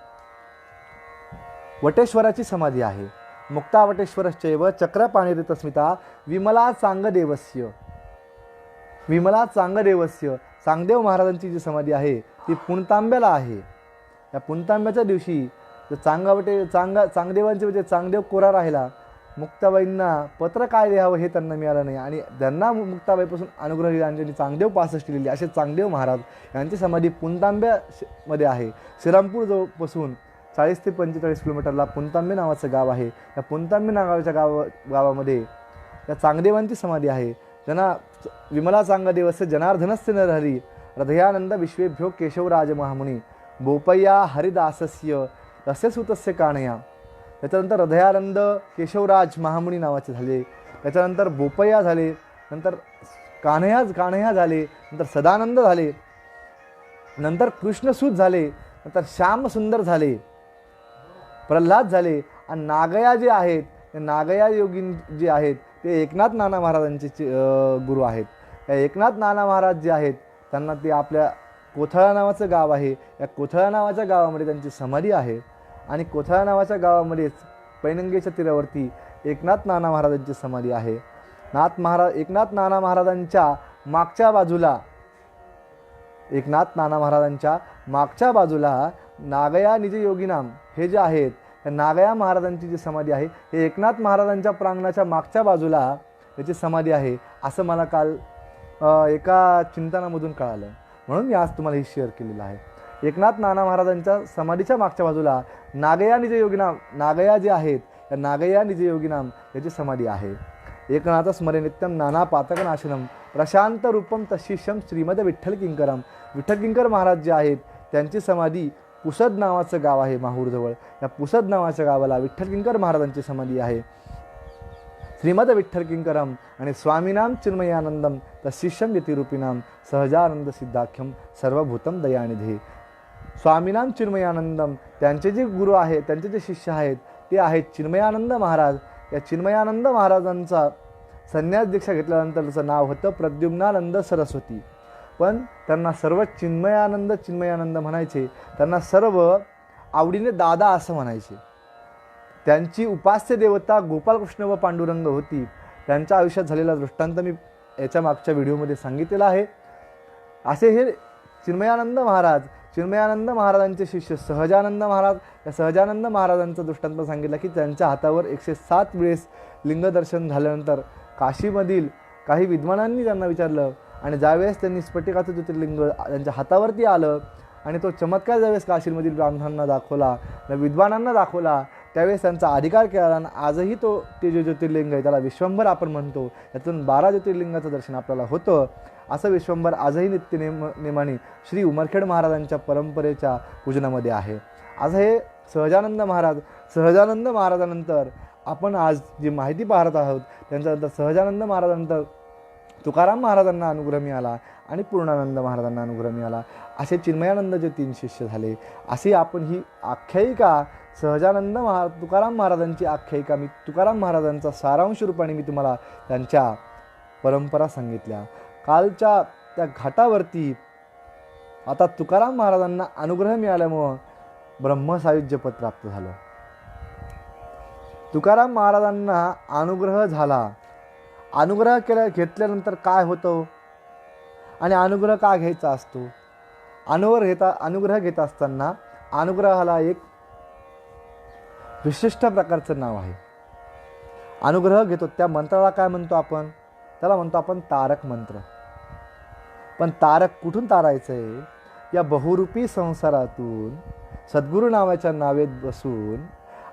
वटेश्वराची समाधी आहे. मुक्तावटेश्वरश्चैव चक्रपाणिरे तस्मिता विमला चांगदेवस्य. विमला चांगदेवस्य, चांगदेव महाराजांची जी समाधी आहे ती पुणतांब्याला आहे. या पुणतांब्याच्या दिवशी चांगदेवांचे म्हणजे चांगदेव कोरा राहिला. मुक्ताबाईंना पत्र काय लिहावं हे त्यांना मिळालं नाही आणि त्यांना मुक्ताबाईपासून अनुग्रह यांनी चांगदेव पासष्ट लिहिली. असे चांगदेव महाराज यांची समाधी पुणतांब्यामध्ये आहे. श्रीरामपूर जवळपासून 40 ते 45 किलोमीटरला पुणतांबे नावाचं गाव आहे. या पुणतांबे नावाच्या गावामध्ये या चांगदेवांची समाधी आहे. ज्यांना विमला चांगदेवस्य जनार्दनस्य नरहरी हृदयानंद विश्वेभ्यो केशवराज महामुनी बोपय्या हरिदासस्य तस्य सुतस्य काणया. त्याच्यानंतर हृदयानंद केशवराज महामुनी नावाचे झाले. त्याच्यानंतर बोपय्या झाले, नंतर कान्हया झाले, नंतर सदानंद झाले, नंतर कृष्णसूत झाले, नंतर श्यामसुंदर झाले, प्रल्हाद झाले. आणि नागया जे आहेत ते नागया योगीन जे आहेत ते एकनाथ नाना महाराजांचे गुरु आहेत. या एकनाथ नाना महाराज जे आहेत त्यांना ते आपल्या कोथळा नावाचं गाव आहे. या कोथळा नावाच्या गावामध्ये त्यांची समाधी आहे. आणि कोथळा नावाच्या गावामध्येच पैनंगेच्या तीरावरती एकनाथ नाना महाराजांची समाधी आहे. एकनाथ नाना महाराजांच्या मागच्या बाजूला नागया निज योगीनाम हे जे आहेत त्या नागया महाराजांची जी समाधी आहे हे एकनाथ महाराजांच्या प्रांगणाच्या मागच्या बाजूला याची समाधी आहे असं मला काल एका चिंतनामधून कळालं. म्हणून मी आज तुम्हाला हे शेअर केलेलं आहे. एकनाथ नाना महाराजांच्या समाधीच्या मागच्या बाजूला नागया निज योगीनाम, नागया जे आहेत या नागया निज योगीनाम याची समाधी आहे. एकनाथ स्मरे नित्यम नाना पातकनाशनम प्रशांत रूपम तशिष्यम श्रीमद विठ्ठल किंकरम. विठ्ठल किंकर महाराज जे आहेत त्यांची समाधी पुसद नावाचं गाव आहे माहूरजवळ. या पुसद नावाच्या गावाला विठ्ठल किंकर महाराजांची समाधी आहे. श्रीमद विठ्ठल किंकरम आणि स्वामीनाम चिन्मयानंदम तशिष्यम यतिरूपिणाम सहजानंद सिद्धाख्यम सर्वभूतम दयानिधी. स्वामीनाम चिन्मयानंदम त्यांचे जे गुरु आहेत, त्यांचे जे शिष्य आहेत ते आहेत चिन्मयानंद महाराज. या चिन्मयानंद महाराजांचा संन्यास दीक्षा घेतल्यानंतर त्याचं नाव होतं प्रद्युम्नानंद सरस्वती. पण त्यांना सर्व चिन्मयानंद म्हणायचे. त्यांना सर्व आवडीने दादा असं म्हणायचे. त्यांची उपास्य देवता गोपालकृष्ण व पांडुरंग होती. त्यांच्या आयुष्यात झालेला दृष्टांत मी याच्या मागच्या व्हिडिओमध्ये सांगितलेला आहे. असे हे चिन्मयानंद महाराजांचे शिष्य सहजानंद महाराज. या सहजानंद महाराजांचा दृष्टांत सांगितला की त्यांच्या हातावर 107 वेळेस लिंगदर्शन झाल्यानंतर काशीमधील काही विद्वानांनी त्यांना विचारलं आणि ज्यावेळेस त्यांनी स्फटिकाचं ज्योतिर्लिंग त्यांच्या हातावरती आलं आणि तो चमत्कार ज्यावेळेस काशीमधील ब्राह्मणांना दाखवला, विद्वानांना दाखवला, त्यावेळेस त्यांचा अधिकार केला. आणि आजही ते जे ज्योतिर्लिंग आहे त्याला विश्वंभर आपण म्हणतो. यातून 12 ज्योतिर्लिंगाचं दर्शन आपल्याला होतं. असं विश्वंभर आजही नित्यनेमाने श्री उमरखेड महाराजांच्या परंपरेच्या पूजनामध्ये आहे. आज हे सहजानंद महाराजानंतर आपण आज जी माहिती पाहत आहोत त्यांच्यानंतर सहजानंद महाराजानंतर तुकाराम महाराजांना अनुग्रह मिळाला आणि पूर्णानंद महाराजांना अनुग्रह मिळाला. असे चिन्मयानंद जे 3 शिष्य झाले. अशी आपण ही आख्यायिका तुकाराम महाराजांची आख्यायिका मी तुकाराम महाराजांचा सारांश रूपाने मी तुम्हाला त्यांच्या परंपरा सांगितल्या. कालच्या त्या घाटावरती आता तुकाराम महाराजांना अनुग्रह मिळाल्यामुळं ब्रह्मसायुज्यपद प्राप्त झालं. तुकाराम महाराजांना अनुग्रह झाला. अनुग्रह घेतल्यानंतर काय होतं आणि अनुग्रह का घ्यायचा असतो? अनुग्रह घेत असताना अनुग्रहाला एक विशिष्ट प्रकारचं नाव आहे. अनुग्रह घेतो त्या मंत्राला काय म्हणतो आपण? त्याला म्हणतो आपण तारक मंत्र. पण तारक कुठून तारायचं आहे? या बहुरूपी संसारातून सद्गुरू नावाच्या नावेत बसून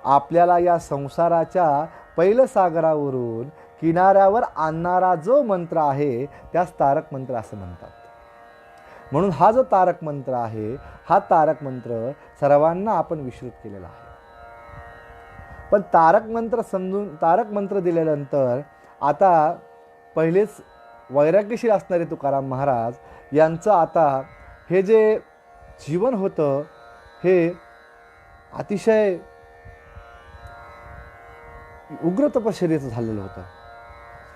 आपल्याला या संसाराच्या पहिलं सागरावरून किनाऱ्यावर आणणारा जो मंत्र आहे त्यास तारक मंत्र असं म्हणतात. म्हणून हा जो तारक मंत्र आहे हा तारक मंत्र सर्वांना आपण विश्रुत केलेला आहे. पण तारक मंत्र दिल्यानंतर आता पहिलेच वैराग्यशील असणारे तुकाराम महाराज यांचं आता हे जे जीवन होतं हे अतिशय उग्र तपश्चर्येचं झालेलं होतं.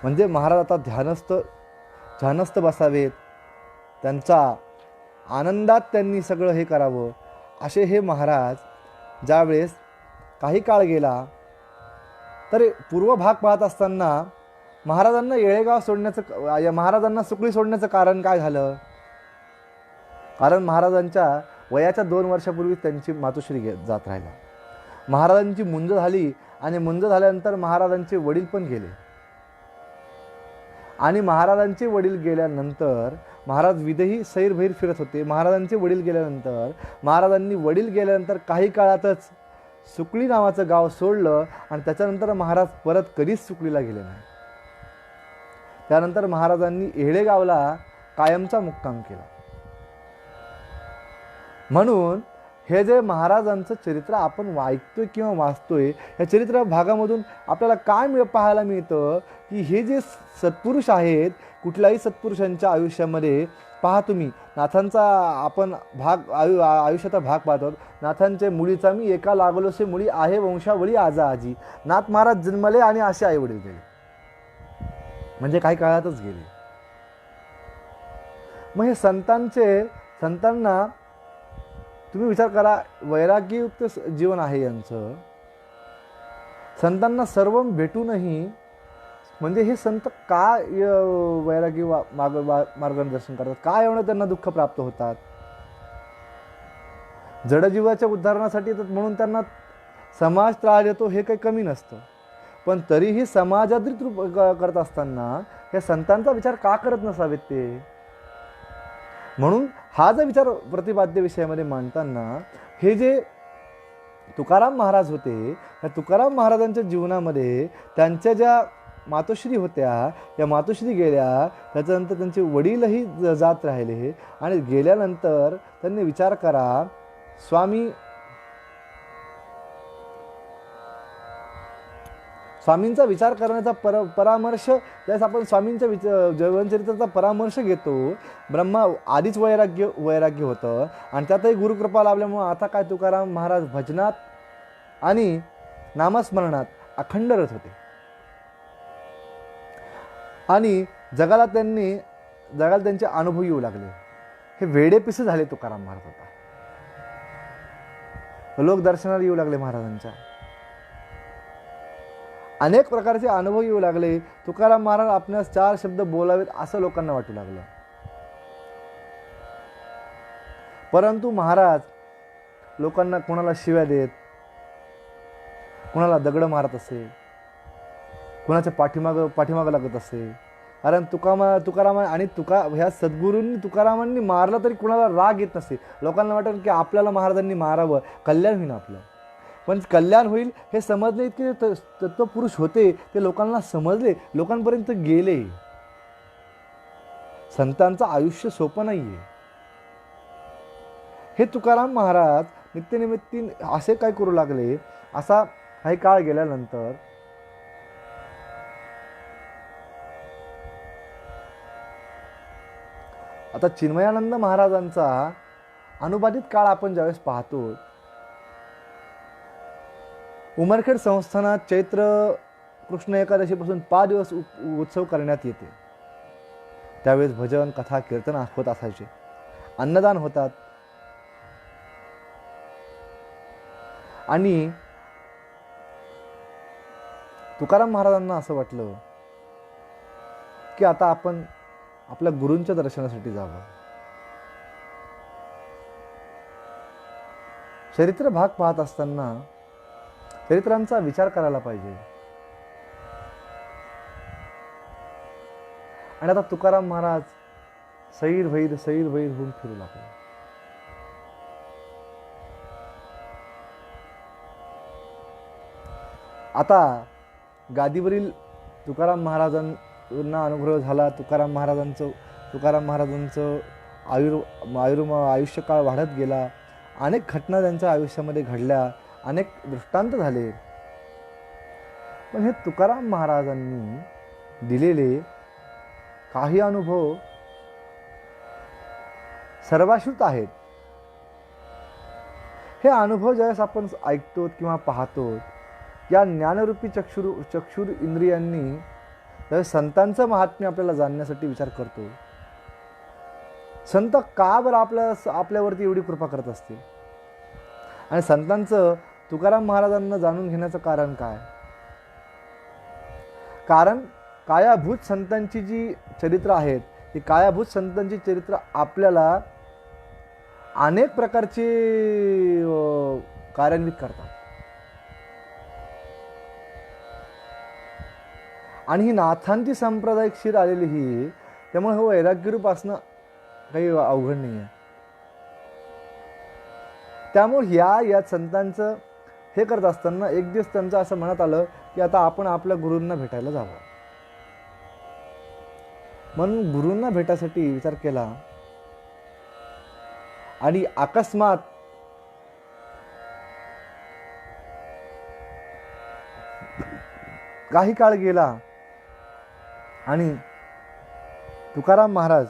म्हणजे महाराज आता ध्यानस्थ बसावेत, त्यांचा आनंदात त्यांनी सगळं हे करावं असे हे महाराज ज्यावेळेस काही काळ गेला तर पूर्व भाग पाहत असताना महाराजांना येळेगाव सोडण्याचं, महाराजांना सुकळी सोडण्याचं कारण काय झालं? कारण महाराजांच्या वयाच्या 2 वर्षापूर्वी त्यांची मातोश्री जात राहिला. महाराजांची मुंज झाली आणि मुंज झाल्यानंतर महाराजांचे वडील पण गेले. आणि महाराजांचे वडील गेल्यानंतर महाराज विदेही सैरभैर फिरत होते. महाराजांचे वडील गेल्यानंतर वडील गेल्यानंतर काही काळातच सुकळी नावाचं गाव सोडलं आणि त्याच्यानंतर महाराज परत कधीच सुकळीला गेले नाही. त्यानंतर महाराजांनी येळेगावला कायमचा मुक्काम केला. म्हणून हे जे महाराजांचं चरित्र आपण ऐकतोय किंवा वाचतोय, या चरित्र भागामधून आपल्याला काय पाहायला मिळतं की हे जे सत्पुरुष आहेत, कुठल्याही सत्पुरुषांच्या आयुष्यामध्ये पहा तुम्ही, नाथांचा आपण आयुष्याचा भाग पाहतो. नाथांचे मुळीचा मी एका लागलोसे मुळी आहे वंशावळी आजा आजी. नाथ महाराज जन्मले आणि असे आई वडील गेले, म्हणजे काही काळातच गेले. मग हे संतांना तुम्ही विचार करा, वैराग्ययुक्त जीवन आहे यांचं. संतांना सर्व भेटूनही म्हणजे हे संत काय वैरागी मार्गदर्शन करतात? काय एवढं त्यांना दुःख प्राप्त होतात? जडजीवाच्या उद्धारणासाठी येतात म्हणून त्यांना समाज त्रास देतो, हे काही कमी नसतं. पण तरीही समाजाद्रित करत असताना या संतांचा विचार का करत नसावेत ते? म्हणून हा जो विचार प्रतिपाद्य विषयामध्ये मांडताना हे जे तुकाराम महाराज होते, या तुकाराम महाराजांच्या जीवनामध्ये त्यांच्या ज्या मातोश्री होत्या, या मातोश्री गेल्या, त्याच्यानंतर त्यांचे वडीलही जात राहिले आणि गेल्यानंतर त्यांनी विचार करा, स्वामींचा विचार करण्याचा परामर्श ज्यावेळेस आपण स्वामींच्या जीवनचरित्राचा परामर्श घेतो, ब्रह्मा आधीच वैराग्य होतं आणि त्यातही गुरुकृपा लाभल्यामुळं आता काय तुकाराम महाराज भजनात आणि नामस्मरणात अखंड रत होते. आणि जगाला त्यांचे अनुभव येऊ लागले. हे वेडेपिसे झाले तुकाराम महाराज आता. लोक दर्शनाला येऊ लागले महाराजांच्या, अनेक प्रकारचे अनुभव येऊ लागले. तुकाराम महाराज आपणास 4 शब्द बोलावेत असं लोकांना वाटू लागलं. परंतु महाराज लोकांना कोणाला शिव्या देत, कोणाला दगड मारत असे, कोणाच्या पाठीमागं लागत असे. कारण तुकाराम आणि ह्या सद्गुरूंनी तुकारामांनी मारलं तरी कोणाला राग येत नसे. लोकांना वाटत की आपल्याला महाराजांनी मारावं, कल्याण होईल आपलं. पण कल्याण होईल हे समजले, इतके तत्वपुरुष होते, ते लोकांना समजले, लोकांपर्यंत गेले. संतांचं आयुष्य सोपं नाहीये. हे तुकाराम महाराज नित्यनिमित्ती असे काय करू लागले. असा काही काळ गेल्यानंतर आता चिन्मयानंद महाराजांचा अनुबाधित काळ आपण ज्यावेळेस पाहतो, उमरखेड संस्थानात चैत्र कृष्ण एकादशीपासून 5 दिवस उत्सव करण्यात येते. त्यावेळेस भजन, कथा, कीर्तन होत असायचे, अन्नदान होतात. आणि तुकाराम महाराजांना असं वाटलं की आता आपण आपल्या गुरूंच्या दर्शनासाठी जावं. चरित्र भाग पाहत असताना चरित्रांचा विचार करायला पाहिजे. आणि आता तुकाराम महाराज सैरभैर होऊन फिरू लागले. आता गादीवरील तुकाराम महाराजांना अनुग्रह झाला. तुकाराम महाराजांचं आयुष्यकाळ वाढत गेला. अनेक घटना त्यांच्या आयुष्यामध्ये घडल्या, अनेक दृष्टांत झाले. पण हे तुकाराम महाराजांनी दिलेले काही अनुभव सर्वाश्रुत आहेत. हे अनुभव ज्यावेळेस आपण ऐकतो किंवा पाहतो, या ज्ञानरूपी चक्षुर इंद्रियांनी ज्यावेळेस संतांचं महात्म्य आपल्याला जाणण्यासाठी विचार करतो, संत का बरं आपल्यावरती एवढी कृपा करत असतील, आणि संतांचं तुकाराम महाराजांना जाणून घेण्याचं कारण काय. कारण कायाभूत संतांची जी चरित्र आहेत, ही कायाभूत संतांची चरित्र आपल्याला अनेक प्रकारचे कार्यान्वित करतात. आणि ही नाथांची सांप्रदायिक शीर आलेली ही, त्यामुळे हो वैराग्यरूप असणं काही अवघड नाही आहे. त्यामुळे या संतांचं हे करत असताना एक दिवस त्यांचं असं मनात आलं की आता आपण आपल्या गुरूंना भेटायला जावं. म्हणून गुरूंना भेटायसाठी विचार केला आणि अकस्मात काही काळ गेला आणि तुकाराम महाराज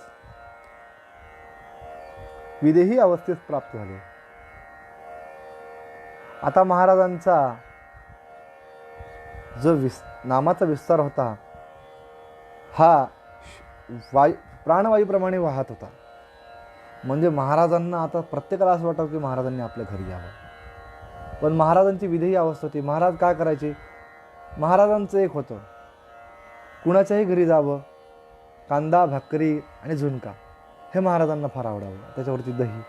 विदेही अवस्थेत प्राप्त झाले. आता महाराजांचा जो नामाचा विस्तार होता हा प्राणवायूप्रमाणे वाहत होता. म्हणजे महाराजांना आता प्रत्येकाला असं वाटतं की महाराजांनी आपल्या घरी यावं. पण महाराजांची विदेही अवस्था होती. महाराज काय करायचे? महाराजांचं एक होतं, कुणाच्याही घरी जावं, कांदा भाकरी आणि झुणका हे महाराजांना फार आवडावं, त्याच्यावरती दही.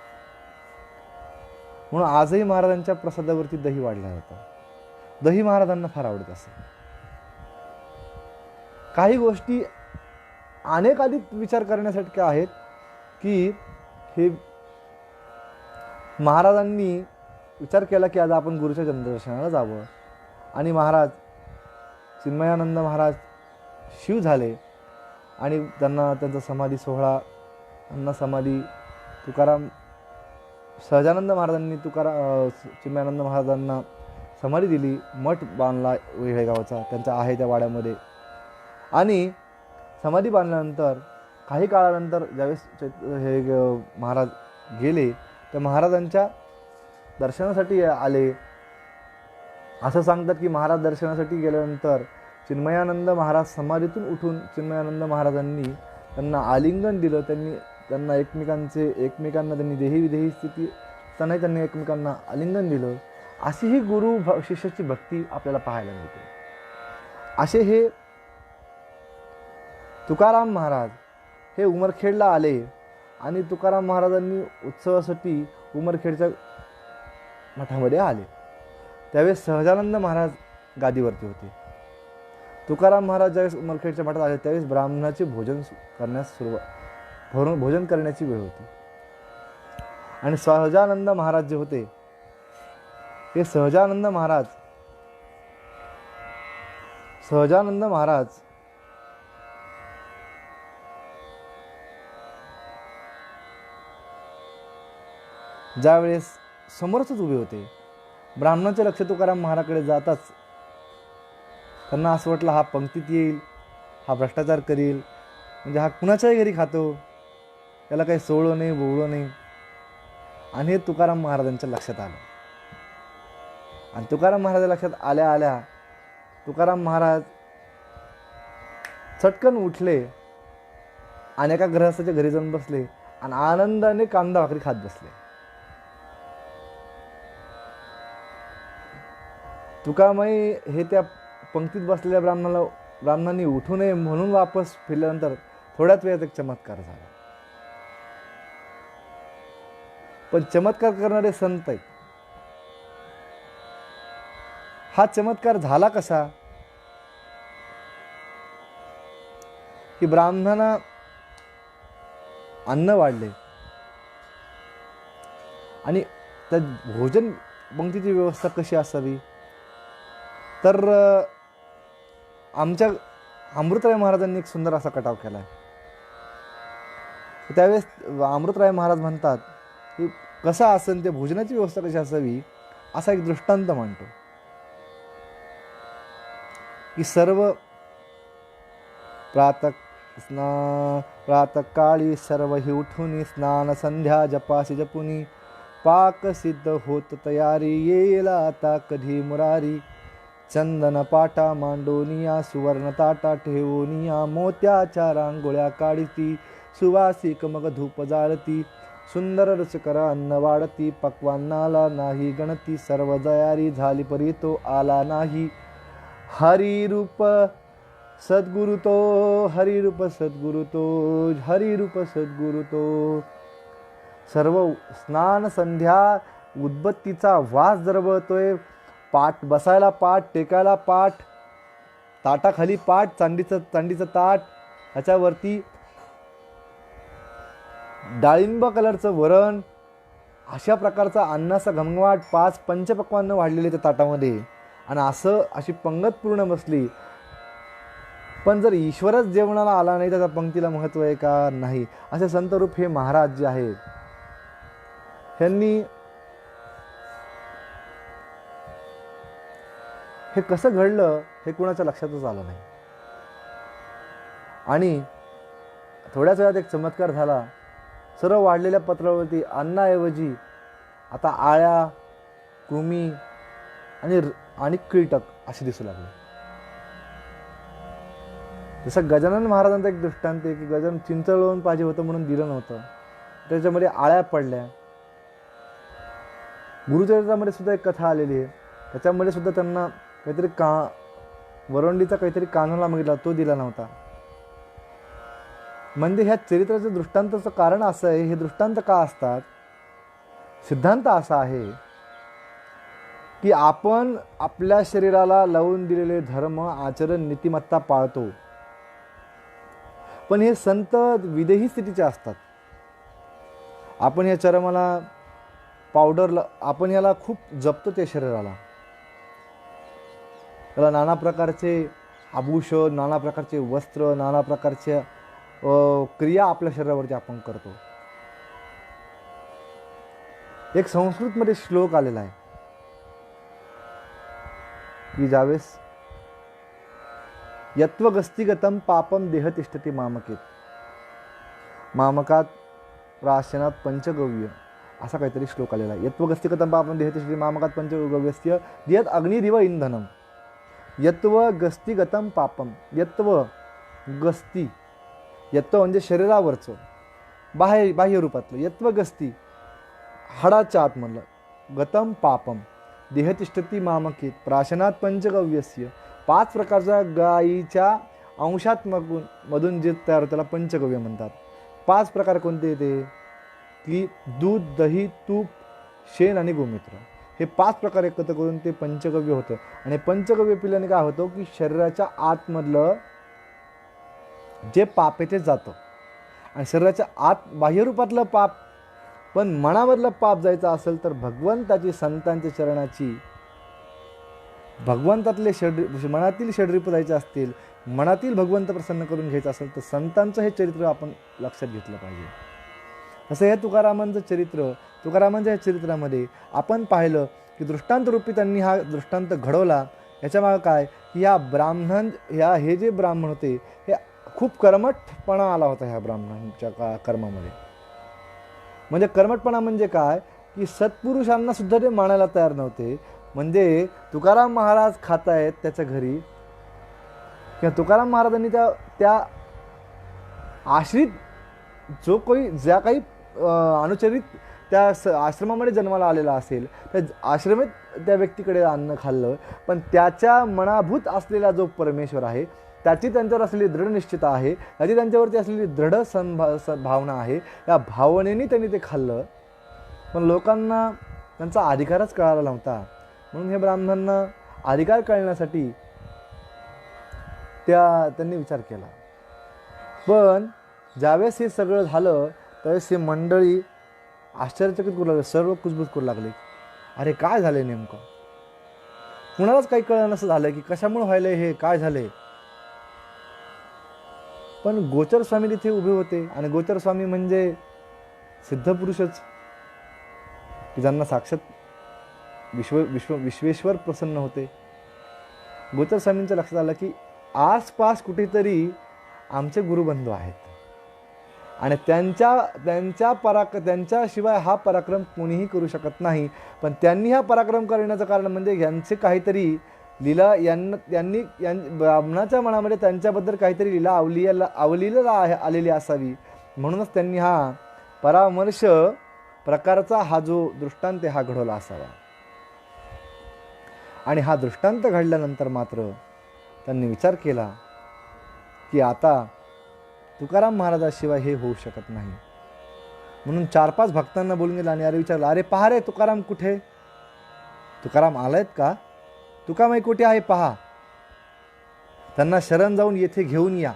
म्हणून आजही महाराजांच्या प्रसादावरती दही वाढला जातं. दही महाराजांना फार आवडत असे. काही गोष्टी अनेक अधिक विचार करण्यासाठी आहेत की हे महाराजांनी विचार केला की आज आपण गुरुच्या चंद्रदर्शनाला जावं. आणि महाराज चिन्मयानंद महाराज शिव झाले आणि त्यांना त्यांचा समाधी सोहळा, त्यांना समाधी तुकाराम सहजानंद महाराजांनी चिन्मयानंद महाराजांना समाधी दिली. मठ बांधला वेळेगावचा त्यांचा आहे त्या वाड्यामध्ये. आणि समाधी बांधल्यानंतर काही काळानंतर ज्यावेळेस हे महाराज गेले तर महाराजांच्या दर्शनासाठी आले. असं सांगतात की महाराज दर्शनासाठी गेल्यानंतर चिन्मयानंद महाराज समाधीतून उठून चिन्मयानंद महाराजांनी त्यांना आलिंगन दिलं. त्यांना एकमेकांना त्यांनी देही विदेही स्थिती असतानाही त्यांनी एकमेकांना आलिंगन दिलं. अशी ही गुरु शिष्याची भक्ती आपल्याला पाहायला मिळते. असे हे तुकाराम महाराज हे उमरखेडला आले आणि तुकाराम महाराजांनी उत्सवासाठी उमरखेडच्या मठामध्ये आले. त्यावेळेस सहजानंद महाराज गादीवरती होते. तुकाराम महाराज ज्यावेळेस उमरखेडच्या मठात आले त्यावेळेस ब्राह्मणाचे भोजन करण्याची वेळ होती. आणि सहजानंद महाराज जे होते हे सहजानंद महाराज ज्यावेळेस समोरच उभे होते, ब्राह्मणाचे लक्ष तुकाराम महाराजकडे जाताच त्यांना असं वाटलं हा पंक्तीत येईल, हा भ्रष्टाचार करील, म्हणजे हा कुणाच्याही घरी खातो, त्याला काही सोवळं नाही बोवळं नाही. आणि हे तुकाराम महाराजांच्या लक्षात आलं. आणि तुकाराम महाराजांच्या लक्षात आल्या आल्या तुकाराम महाराज चटकन उठले आणि एका गृहस्थाच्या घरी जाऊन बसले आणि आनंदाने कांदा भाकरी खात बसले. तुकामाई हे त्या पंक्तीत बसलेल्या ब्राह्मणांनी उठू नये म्हणून वापस फिरल्यानंतर थोड्याच वेळात एक चमत्कार झाला. पण चमत्कार करणारे संत आहेत. हा चमत्कार झाला कसा की ब्राह्मणांना अन्न वाढले आणि त्या भोजन पंक्तीची व्यवस्था कशी असावी तर आमच्या अमृतराय महाराजांनी एक सुंदर असा कटाव केला आहे. त्यावेळेस अमृतराय महाराज म्हणतात की कसा असेल ते भोजनाची व्यवस्था कशी असावी असा एक दृष्टांत मांडतो की सर्व प्रातःकाळी सर्व ही उठून स्नान संध्या जपासी जपुनी पाक सिद्ध होत तयारी येईल आता कधी मुरारी चंदन पाटा मांडोनिया सुवर्ण ताटा ठेवोनिया मोत्याच्या रांगोळ्या काढती सुवासिक मग धूप जाळती सुंदर रुचकर अन्न वाढती पक्वान्नाला नाही गणती सर्व तयारी झाली परी तो आला नाही हरिरूप सद्गुरु तो हरिरूप सद्गुरु तो हरिरूप सद्गुरु तो. सर्व स्नान संध्या उदबत्तीचा वास दरवळतोय. पाठ बसायला पाठ, टेकायला पाठ, ताटाखाली पाठ, चांदीचं ताट, ह्याच्यावरती डाळिंब कलरचं वरण, अशा प्रकारचा अन्नाचा घमघमाट, 5 पंचपक्वान्न वाढलेले त्या ताटामध्ये, आणि अशी पंगत पूर्ण बसली. पण जर ईश्वरच जेवणाला आला नाही, त्याच्या पंक्तीला महत्त्व आहे का? नाही. असे संतरूप हे महाराज जे आहेत, ह्यांनी हे कसं घडलं हे कुणाच्या लक्षातच आलं नाही. आणि थोड्याच वेळात एक चमत्कार झाला. सर्व वाढलेल्या पत्रावरती अन्नाऐवजी आता आळ्या, कृमी आणि कीटक असे दिसू लागले. जसं गजानन महाराजांचा एक दृष्टांत आहे की गजानन चिंचळवून पाहिजे होतं म्हणून दिलं नव्हतं, त्याच्यामध्ये आळ्या पडल्या. गुरुचरित्रामध्ये सुद्धा एक कथा आलेली आहे, त्याच्यामध्ये सुद्धा त्यांना काहीतरी वरवंडीचा काहीतरी कान्हाला मागितला, तो दिला नव्हता. म्हणजे ह्या चरित्राचं दृष्टांताचं कारण असं आहे. हे दृष्टांत का असतात? सिद्धांत असा आहे की आपण आपल्या शरीराला लावून दिलेले धर्म, आचरण, नीतिमत्ता पाळतो, पण हे संत विदेही स्थितीचे असतात. आपण या चरमाला पावडरला, आपण याला खूप जपतो त्या शरीराला. त्याला नाना प्रकारचे आभूषण, नाना प्रकारचे वस्त्र, नाना प्रकारच्या क्रिया आपल्या शरीरावरती आपण करतो. एक संस्कृतमध्ये श्लोक आलेला आहे की ज्यावेळेस यत्वगस्तिगतम पापम देह तिष्ठती मामकेत, मामकात प्राशनात पंचगव्य, असा काहीतरी श्लोक आलेला आहे. यत्वगस्तिगतम पापम देह तिष्ठती मामकात पंचगव्यस्य दियत अग्निरिव इंधनम. यत्व गस्तिगतम पापम, यत्व गस्ती, यत्व म्हणजे शरीरावरचं बाह्य रूपातलं, यत्व गस्ती हाडाच्या आतमधलं, गतम पापम देह तिष्ठती मामकेत प्राशनात पंचगव्यस्य, 5 प्रकारच्या गायीच्या अंशात मधून जे तयार होतं त्याला पंचगव्य म्हणतात. 5 प्रकार कोणते येते की दूध, दही, तूप, शेण आणि गोमूत्र, हे 5 प्रकार एकत्र करून ते पंचगव्य होतं. आणि पंचगव्य पिल्याने काय होतं की शरीराच्या आतमधलं जे पाप आहे ते जातं, आणि शरीराच्या आत बाह्य रूपातलं पाप, पण मनामधलं पाप जायचं असेल तर भगवंताची, संतांच्या चरणाची, भगवंतातले मनातील षड्रिप जायचे असतील, मनातील भगवंत प्रसन्न करून घ्यायचं असेल तर संतांचं हे चरित्र आपण लक्षात घेतलं पाहिजे. असं हे तुकारामांचं चरित्र, तुकारामांच्या ह्या चरित्रामध्ये आपण पाहिलं की दृष्टांत रूपी त्यांनी हा दृष्टांत घडवला. याच्यामागे काय की हे जे ब्राह्मण होते हे खूप कर्मठपणा आला होता ह्या ब्राह्मणांच्या कर्मामध्ये. म्हणजे कर्मठपणा म्हणजे काय की सत्पुरुषांना सुद्धा ते मानायला तयार नव्हते. म्हणजे तुकाराम महाराज खात आहेत त्याच्या घरी, किंवा तुकाराम महाराजांनी त्या आश्रित ज्या काही अनुचरित त्या आश्रमामध्ये जन्माला आलेला असेल त्या आश्रमात त्या व्यक्तीकडे अन्न खाल्लं, पण त्याच्या मनाभूत असलेला जो परमेश्वर आहे, त्याची त्यांच्यावर असलेली दृढ निश्चिता आहे, त्याची त्यांच्यावरती असलेली दृढ भावना आहे, या भावनेने त्यांनी ते खाल्लं. पण लोकांना त्यांचा अधिकारच कळाला नव्हता. म्हणून हे ब्राह्मणांना अधिकार कळण्यासाठी त्यांनी विचार केला. पण ज्यावेळेस हे सगळं झालं त्यावेळेस हे मंडळी आश्चर्यचकित करू लागले, सर्व कुजबूज करू लागले. अरे काय झालंय नेमकं? कुणालाच काही कळलं नसं झालं की कशामुळे व्हायलंय हे, काय झालंय. पण गोचर स्वामी तिथे उभे होते, आणि गोचर स्वामी म्हणजे सिद्धपुरुषच की ज्यांना साक्षात विश्वेश्वर प्रसन्न होते. गोचर स्वामींच्या लक्षात आलं की आसपास कुठेतरी आमचे गुरुबंधू आहेत, आणि त्यांच्याशिवाय हा पराक्रम कोणीही करू शकत नाही. पण त्यांनी हा पराक्रम करण्याचं कारण म्हणजे यांचे काहीतरी लीला, ब्राह्मणाच्या मनामध्ये त्यांच्याबद्दल काहीतरी लीला अवलीला आलेली असावी, म्हणूनच त्यांनी हा परामर्श प्रकारचा हा जो दृष्टांत हा घडवला असावा. आणि हा दृष्टांत घडल्यानंतर मात्र त्यांनी विचार केला की आता तुकाराम महाराजाशिवाय हे होऊ शकत नाही. म्हणून 4-5 भक्तांना बोलून गेला आणि अरे विचारलं, अरे पहा रे तुकाराम कुठे? तुकाराम आलायत का? तुकामाई कुठे आहे पहा. त्यांना शरण जाऊन येथे घेऊन या.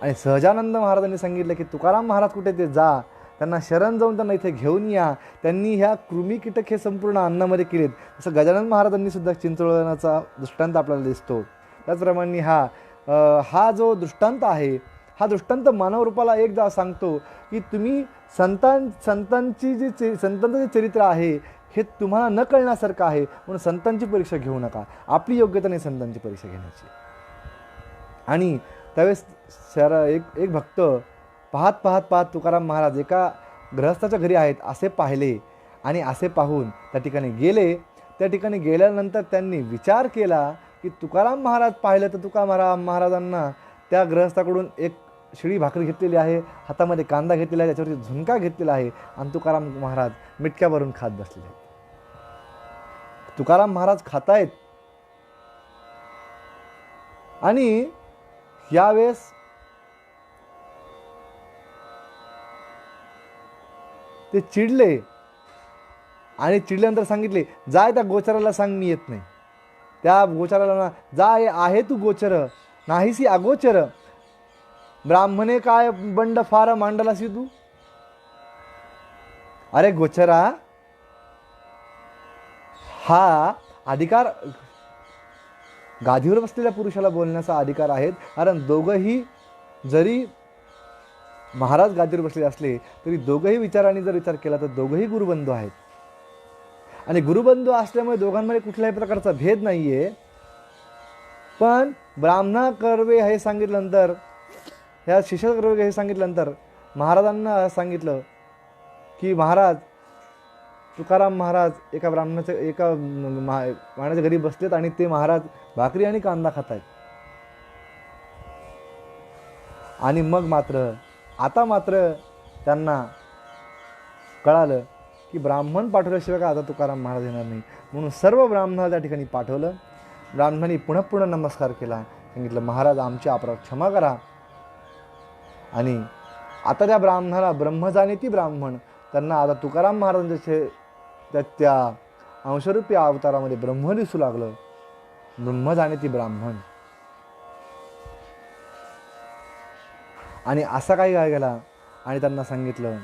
आणि सहजानंद महाराजांनी सांगितलं की तुकाराम महाराज कुठे ते जा, त्यांना शरण जाऊन त्यांना इथे घेऊन या. त्यांनी ह्या कृमी कीटक हे संपूर्ण अन्नामध्ये केलेत. जसं गजानन महाराजांनी सुद्धा चिंचोळण्याचा दृष्टांत आपल्याला दिसतो. त्याचप्रमाणे हा जो दृष्टांत आहे, हा दृष्टांत मानव रूपाला एकदा सांगतो की तुम्ही संतांचं जे चरित्र आहे हे तुम्हाला न कळण्यासारखं आहे. म्हणून संतांची परीक्षा घेऊ नका. आपली योग्यता नाही संतांची परीक्षा घेण्याची. आणि त्यावेळेस एक भक्त पाहत तुकाराम महाराज एका गृहस्थाच्या घरी आहेत असे पाहिले आणि असे पाहून त्या ठिकाणी गेले. त्या ठिकाणी गेल्यानंतर त्यांनी विचार केला की तुकाराम महाराज पाहिलं तर तुकाराम महाराजांना त्या गृहस्थाकडून एक शिळी भाकरी घेतलेली आहे, हातामध्ये कांदा घेतलेला आहे, त्याच्यावरती झुणका घेतलेला आहे आणि तुकाराम महाराज मिटक्यावरून खात बसलेले आहेत. तुकाराम महाराज खातायत आणि यावेळेस ते चिडले आणि चिडल्यानंतर सांगितले, जाय त्या गोचराला सांग मी येत नाही. त्या गोचराला जाय, आहे तू गोचर नाहीसी अगोचर, ब्राह्मणे काय बंड फार मांडलासी तू. अरे गोचरा, हा अधिकार गादीवर बसलेल्या पुरुषाला बोलण्याचा अधिकार आहे. कारण दोघंही जरी महाराज गादीवर बसले असले तरी दोघंही विचारांनी जर विचार केला तर दोघंही गुरुबंधू आहेत. आणि गुरुबंधू असल्यामुळे दोघांमध्ये कुठल्याही प्रकारचा भेद नाहीये. पण ब्राह्मणा कर्वे हे सांगितल्यानंतर, ह्या शिष्य कर्वे हे सांगितल्यानंतर महाराजांना सांगितलं की महाराज तुकाराम महाराज एका माण्याच्या घरी बसलेत आणि ते महाराज भाकरी आणि कांदा खात आहेत. आणि मग आता मात्र त्यांना कळालं की ब्राह्मण पाठवल्याशिवाय का आता तुकाराम महाराज येणार नाही. म्हणून सर्व ब्राह्मणाला त्या ठिकाणी पाठवलं. ब्राह्मणांनी पुन्हा नमस्कार केला. सांगितलं, महाराज आमची अपराध क्षमा करा. आणि आता त्या ब्राह्मणाला ब्रह्मजानेती ब्राह्मण, त्यांना आता तुकाराम महाराजांचे त्या अंशरूपी अवतारामध्ये ब्रह्म दिसू लागलं. ब्रह्मजानेती ब्राह्मण. आणि असा काही काय गेला आणि त्यांना सांगितलं,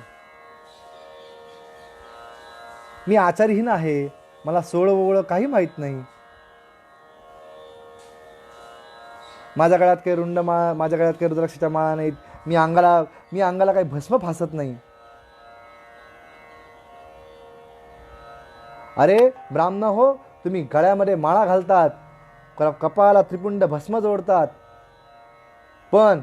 मी आचारहीन आहे, मला सोळं काही माहीत नाही. माझ्या गळ्यात काही रुंडमाळा, माझ्या गळ्यात काही रुद्राक्षाच्या माळा नाहीत, मी अंगाला काही भस्म फासत नाही. अरे ब्राह्मण हो, तुम्ही गळ्यामध्ये माळा घालतात, कपाळाला त्रिपुंड भस्म जोडतात, पण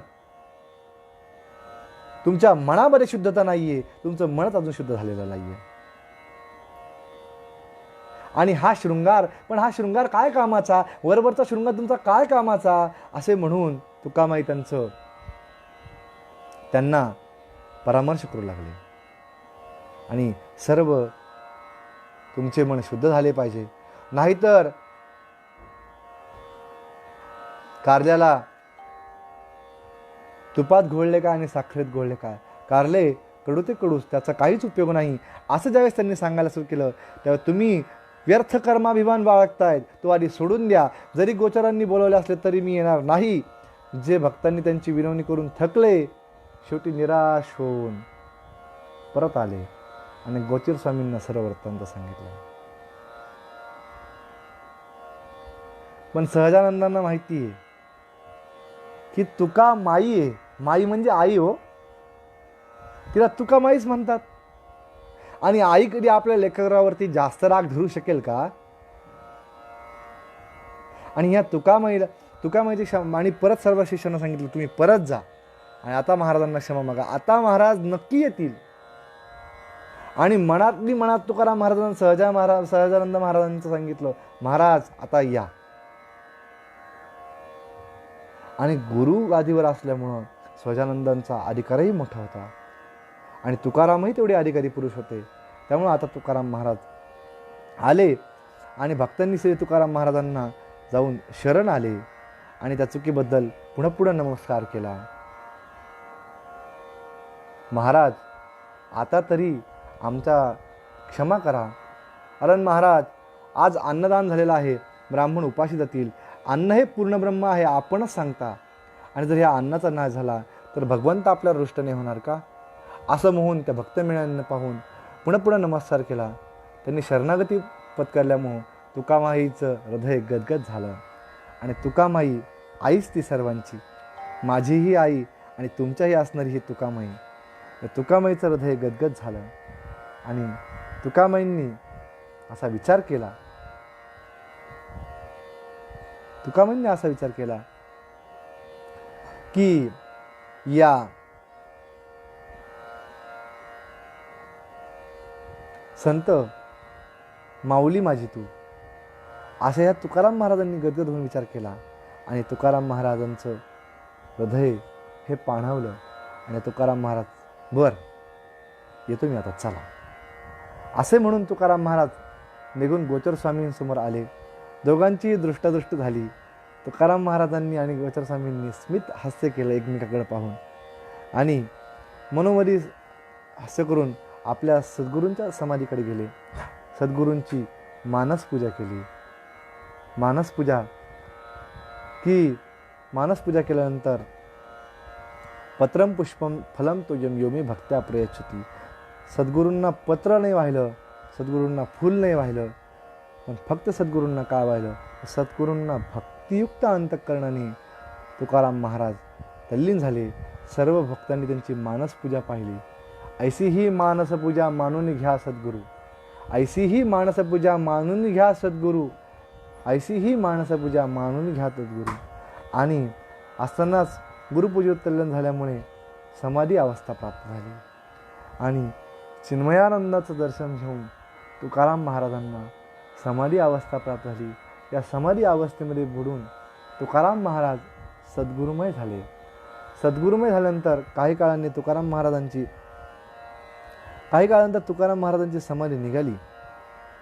तुमच्या मनामध्ये शुद्धता नाहीये. तुमचं मनच अजून शुद्ध झालेलं नाहीये. आणि हा शृंगार काय कामाचा, वरवरचा शृंगार तुमचा काय कामाचा, असे म्हणून तुकामाई त्यांना परामर्श करू लागले. आणि सर्व तुमचे मन शुद्ध झाले पाहिजे, नाहीतर कारल्याला तुपात घोळले काय आणि साखरेत घोळले काय, कारले कडू ते कडूच, त्याचा काहीच उपयोग नाही. असं ज्यावेळेस त्यांनी सांगायला सुरू केलं तेव्हा तुम्ही व्यर्थ कर्माभिमान बाळगतायत, तो आधी सोडून द्या. जरी गोचरांनी बोलवले असले तरी मी येणार नाही. जे भक्तांनी त्यांची विनवणी करून थकले, शेवटी निराश होऊन परत आले आणि गोचर स्वामींना सर्व वृत्तांत सांगितलं. पण सहजानंदांना माहिती आहे की तुका माई आहे. माई म्हणजे आई हो, तिला तुका माईच म्हणतात. आणि आई कधी आपल्या लेकरावरती जास्त राग धरू शकेल का? आणि ह्या तुकामाईची क्षमा, आणि परत सर्व शिष्यांना सांगितलं तुम्ही परत जा आणि आता महाराजांना क्षमा मागा. आता महाराज नक्की येतील. आणि मनात तुकाराम महाराजांना सहजानंद महाराजांचं सांगितलं, महाराज आता या. आणि गुरु गादीवर असल्यामुळं सहजानंदांचा अधिकारही मोठा होता आणि तुकारामही तेवढे अधिकारी पुरुष होते. त्यामुळं आता तुकाराम महाराज आले आणि भक्तांनी श्री तुकाराम महाराजांना जाऊन शरण आले आणि त्या चुकीबद्दल पुन्हा पुढे नमस्कार केला. महाराज, आता तरी आमचा क्षमा करा. अरे महाराज, आज अन्नदान झालेलं आहे, ब्राह्मण उपाशी जातील. अन्न हे पूर्ण ब्रह्म आहे, आपणच सांगता. आणि जर ह्या अन्नाचा नाश झाला तर भगवंत आपल्याला रुष्ट नाही होणार का? असं म्हणून त्या भक्त मेळ्यांना पाहून पुन्हा पुन्हा नमस्कार केला. त्यांनी शरणागती पत्करल्यामुळं तुकामाईचं हृदय गदगद झालं. आणि तुकामाई आईच ती सर्वांची, माझीही आई आणि तुमच्याही असणारी ही तुकामाई. तुकामाईचं हृदय गदगद झालं. आणि तुकामाईंनी असा विचार केला, की या संत माऊली माझी तू, असं या तुकाराम महाराजांनी गदगद होऊन विचार केला. आणि तुकाराम महाराजांचं हृदय हे पाणावलं. आणि तुकाराम महाराज, बर येतो मी आता, चला. असे म्हणून तुकाराम महाराज निघून गोचर स्वामींसमोर आले. दोघांची दृष्टादृष्टी झाली. तुकाराम महाराजांनी आणि गोचर स्वामींनी स्मित हास्य केलं एकमेकाकडे पाहून. आणि मनोमधी हास्य करून आपल्या सद्गुरूंच्या समाधीकडे गेले. सद्गुरूंची मानसपूजा केली. मानसपूजा केल्यानंतर पत्रम पुष्पम फलम तुझ्यम योमी भक्त्या प्रयच्छती. सद्गुरूंना पत्र नाही वाहिलं, सद्गुरूंना फूल नाही वाहिलं, पण फक्त सद्गुरूंना काय वाहिलं? सद्गुरूंना भक्तियुक्त अंतःकरणाने तुकाराम महाराज तल्लीन झाले. सर्व भक्तांनी त्यांची मानसपूजा पाहिली. ऐसी ही मानसपूजा मानून घ्या सद्गुरू, ऐसी ही मानसपूजा मानून घ्या सद्गुरू, ऐसी ही मानसपूजा मानून घ्या सद्गुरू. आणि असतानाच गुरुपूजेत तल्लीन झाल्यामुळे समाधी अवस्था प्राप्त झाली. आणि चिन्मयानंदाचं दर्शन घेऊन तुकाराम महाराजांना समाधी अवस्था प्राप्त झाली. या समाधी अवस्थेमध्ये बुडून तुकाराम महाराज सद्गुरुमय झाले. सद्गुरुमय झाल्यानंतर काही काळानंतर तुकाराम महाराजांची समाधी निघाली.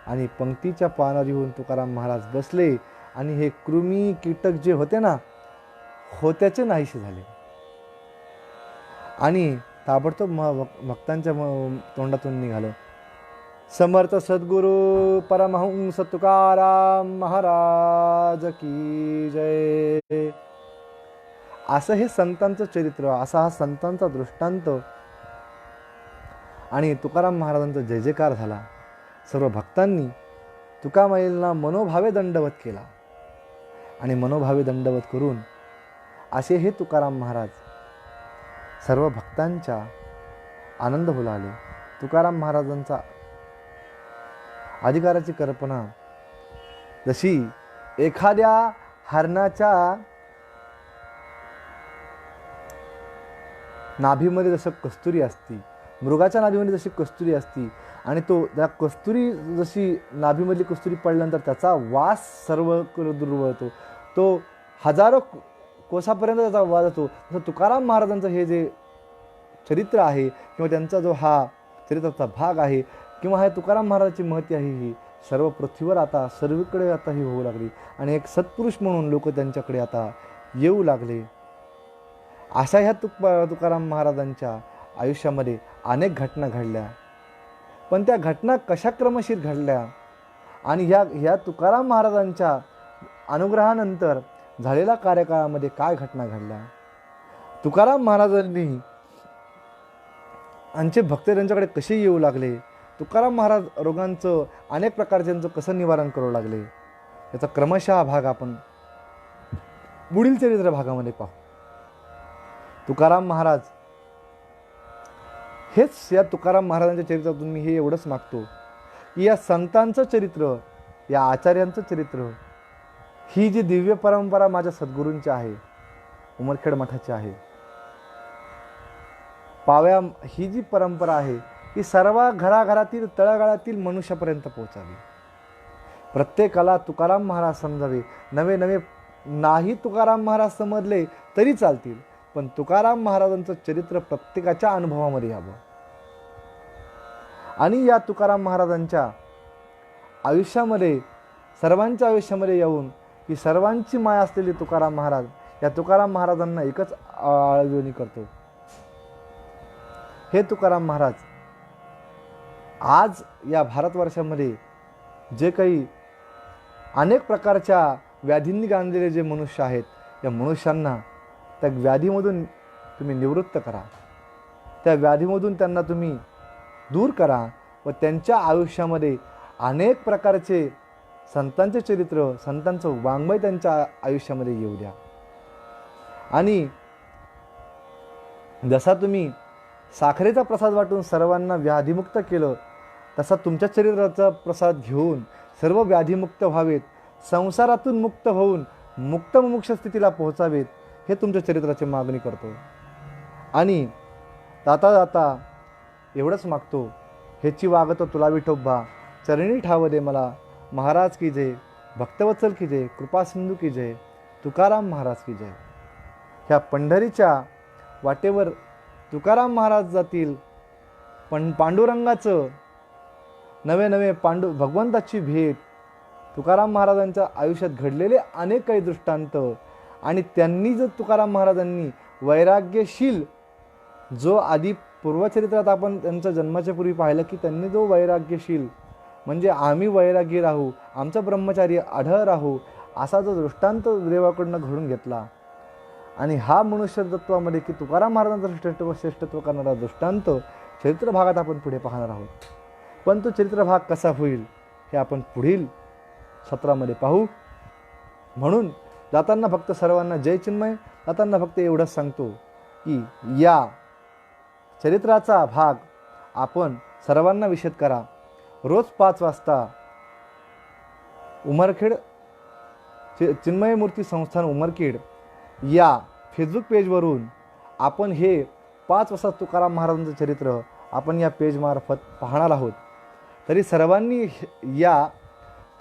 आणि पंक्तीच्या पानावर येऊन तुकाराम महाराज बसले. आणि हे कृमी कीटक जे होते ना, होत्याचे नाहीसे झाले. आणि ताबडतोब भक्तांच्या तोंडातून निघालं, समर्थ सद्गुरू परमहंस तुकाराम महाराज की जय. असं हे संतांचं चरित्र, असा हा संतांचा दृष्टांत. आणि तुकाराम महाराजांचा जय जयकार झाला. सर्व भक्तांनी तुकामाईला मनोभावे दंडवत केला. आणि मनोभावे दंडवत करून असे हे तुकाराम महाराज सर्व भक्तांच्या आनंद हुलाले. तुकाराम महाराजांचा अधिकाराची कल्पना जशी एखाद्या हरणाच्या नाभीमध्ये जसं कस्तुरी असती, मृगाच्या नाभीमध्ये जशी कस्तुरी असती, आणि तो त्या कस्तुरी जशी नाभीमधली कस्तुरी पडल्यानंतर त्याचा वास सर्वकडे दुर्वळतो, तो हजारो कोसापर्यंत त्याचा वास होतो. तसं तुकाराम महाराजांचं हे जे चरित्र आहे, किंवा त्यांचा जो हा चरित्राचा भाग आहे, किंवा हा तुकाराम महाराजांची महती आहे, ही सर्व पृथ्वीवर आता सर्वीकडे आता ही होऊ लागली. आणि एक सत्पुरुष म्हणून लोक त्यांच्याकडे आता येऊ लागले. अशा ह्या तुकाराम महाराजांच्या आयुष्यामध्ये अनेक घटना घडल्या. पण त्या घटना कशा क्रमशीर घडल्या, आणि ह्या तुकाराम महाराजांच्या अनुग्रहानंतर झालेल्या कार्यकाळामध्ये काय घटना घडल्या, तुकाराम महाराजांनी आमचे भक्त त्यांच्याकडे कसे येऊ लागले, तुकाराम महाराज रोगांचं अनेक प्रकारच्यांचं कसं निवारण करू लागले, याचा क्रमशः भाग आपण पुढील चरित्र भागामध्ये पाहू. तुकाराम महाराज हेच, या तुकाराम महाराजांच्या चरित्रातून मी हे एवढंच मागतो की या संतांचं चरित्र, या आचार्यांचं चरित्र, ही जी दिव्य परंपरा माझ्या सद्गुरूंची आहे, उमरखेड मठाची आहे, पाव्या, ही जी परंपरा आहे ही सर्व घराघरातील तळागाळातील मनुष्यापर्यंत पोहोचावी. प्रत्येकाला तुकाराम महाराज समजावे. नवे नवे नाही तुकाराम महाराज समजले तरी चालतील, पण तुकाराम महाराजांचं चरित्र प्रत्येकाच्या अनुभवामध्ये यावं. आणि या तुकाराम महाराजांच्या आयुष्यामध्ये, सर्वांच्या आयुष्यामध्ये येऊन की सर्वांची माया असलेले तुकाराम महाराज या तुकाराम महाराजांना एकच आळवणी करतो. हे तुकाराम महाराज, आज या भारतवर्षामध्ये जे काही अनेक प्रकारच्या व्याधींनी गांधलेले जे मनुष्य आहेत, या मनुष्यांना त्या व्याधीमधून तुम्ही निवृत्त करा. त्या व्याधीमधून त्यांना तुम्ही दूर करा व त्यांच्या आयुष्यामध्ये अनेक प्रकारचे संतांचे चरित्र, संतांचं वाङ्मय त्यांच्या आयुष्यामध्ये येऊ द्या. आणि जसा तुम्ही साखरेचा प्रसाद वाटून सर्वांना व्याधीमुक्त केलं, तसा तुमच्या चरित्राचा प्रसाद घेऊन सर्व व्याधीमुक्त व्हावेत, संसारातून मुक्त होऊन मुक्त मुमुक्ष स्थितीला पोहोचावेत, हे तुमच्या चरित्राची मागणी करतो. आणि जाता जाता एवढंच मागतो, हेची वागतो तुला विठोबा, चरणी ठाव दे मला. महाराज की जय, भक्तवत्सल की जय, कृपा सिंधू की जय, तुकाराम महाराज की जय. ह्या पंढरीच्या वाटेवर तुकाराम महाराज जातील. पांडुरंगाचं नवे नवे भगवंताची भेट, तुकाराम महाराजांच्या आयुष्यात घडलेले अनेक काही दृष्टांत, आणि त्यांनी जो तुकाराम महाराजांनी वैराग्यशील जो आधी पूर्वचरित्रात आपण त्यांच्या जन्माच्या पूर्वी पाहिलं की त्यांनी जो वैराग्यशील म्हणजे आम्ही वैरागी राहू, आमचं ब्रह्मचारी आढळ राहू, असा जो दृष्टांत देवाकडनं घडून घेतला. आणि हा मनुष्य तत्वामध्ये की तुकाराम महाराजांचा श्रेष्ठत्व करणारा दृष्टांत चरित्र भागात आपण पुढे पाहणार आहोत. पण तो चरित्र भाग कसा होईल हे आपण पुढील सत्रामध्ये पाहू. म्हणून जाताना फक्त सर्वांना जय चिन्मय, जाताना फक्त एवढंच सांगतो की या चरित्राचा भाग आपण सर्वांना विशद करा. रोज 5 वाजता उमरखेड चिन्मय मूर्ती संस्थान उमरखेड या फेसबुक पेजवरून आपण हे 5 वाजता तुकाराम महाराजांचं चरित्र आपण या पेजमार्फत पाहणार आहोत. तरी सर्वांनी या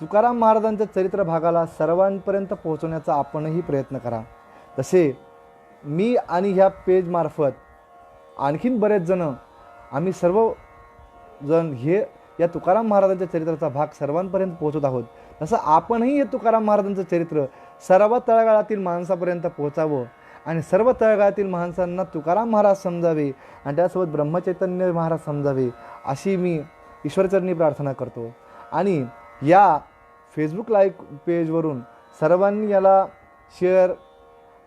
तुकाराम महाराजांच्या चरित्र भागाला सर्वांपर्यंत पोहोचवण्याचा आपणही प्रयत्न करा. तसे मी आणि ह्या पेजमार्फत आणखीन बरेच जण, आम्ही सर्व जण हे या तुकाराम महाराजांच्या चरित्राचा भाग सर्वांपर्यंत पोहोचत आहोत. तसं आपणही हे तुकाराम महाराजांचं चरित्र सर्व तळागाळातील माणसापर्यंत पोहोचावं आणि सर्व तळागाळातील माणसांना तुकाराम महाराज समजावे आणि त्यासोबत ब्रह्मचैतन्य महाराज समजावे, अशी मी ईश्वरचरणी प्रार्थना करतो. आणि या फेसबुक लाईव्ह पेजवरून सर्वांनी याला शेअर,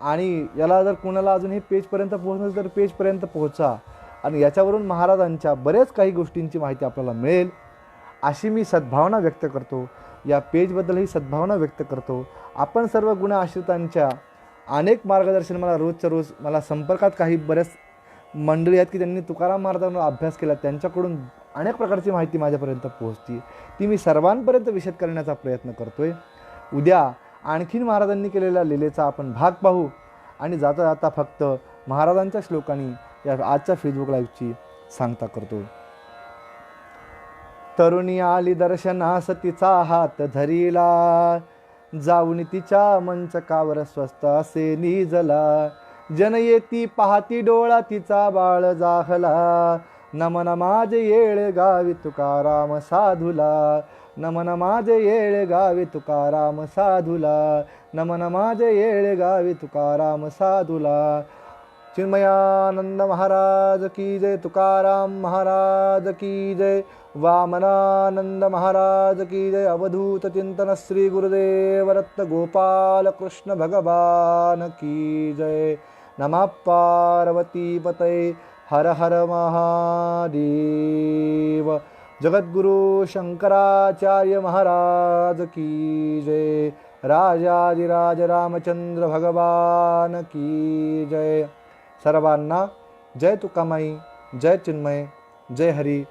आणि याला जर कोणाला अजून हे पेजपर्यंत पोहोचलं तर पेजपर्यंत पोहोचा, आणि याच्यावरून महाराजांच्या बरेच काही गोष्टींची माहिती आपल्याला मिळेल, अशी मी सद्भावना व्यक्त करतो. या पेजबद्दलही सद्भावना व्यक्त करतो. आपण सर्व गुण आश्रितांच्या अनेक मार्गदर्शन, मला रोजच्या रोज मला संपर्कात काही बऱ्याच मंडळी आहेत की त्यांनी तुकाराम महाराजांवर अभ्यास केला, त्यांच्याकडून अनेक प्रकारची माहिती माझ्यापर्यंत पोहोचती, ती मी सर्वांपर्यंत विशद करण्याचा प्रयत्न करतोय. उद्या आणखीन महाराजांनी केलेल्या लीलेचा आपण भाग पाहू. आणि जाता जाता फक्त महाराजांच्या श्लोकांनी या आजच्या फेसबुक लाईव्हची सांगता करतो. तरुणी आली दर्शनास तिचा हात धरिला, जाऊन तिच्या मंचकावर स्वस्त असे निजला. जन येती पाहती डोळा तिचा बाळ जाहला, नमन माझे येळ गावी तुकाराम साधूला. नमन माझे येळ गावी तुकाराम साधूला. नमन माझे येळ गावी तुकाराम साधूला. चिन्मयानंद महाराज की जय, तुकाराम महाराज की जय, वामनानंद महाराज की जय. अवधूत चिंतन श्री गुरुदेव रत्न गोपाल कृष्ण भगवान की जय. नमः पार्वती पतये, हर हर महादेव. जगद्गुरु शंकराचार्य महाराज की जय. राजाधिराज रामचंद्र भगवान की जय. सर्वांना जय तुकामाई, जय चिन्मय, जय हरी.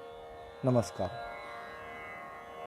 नमस्कार.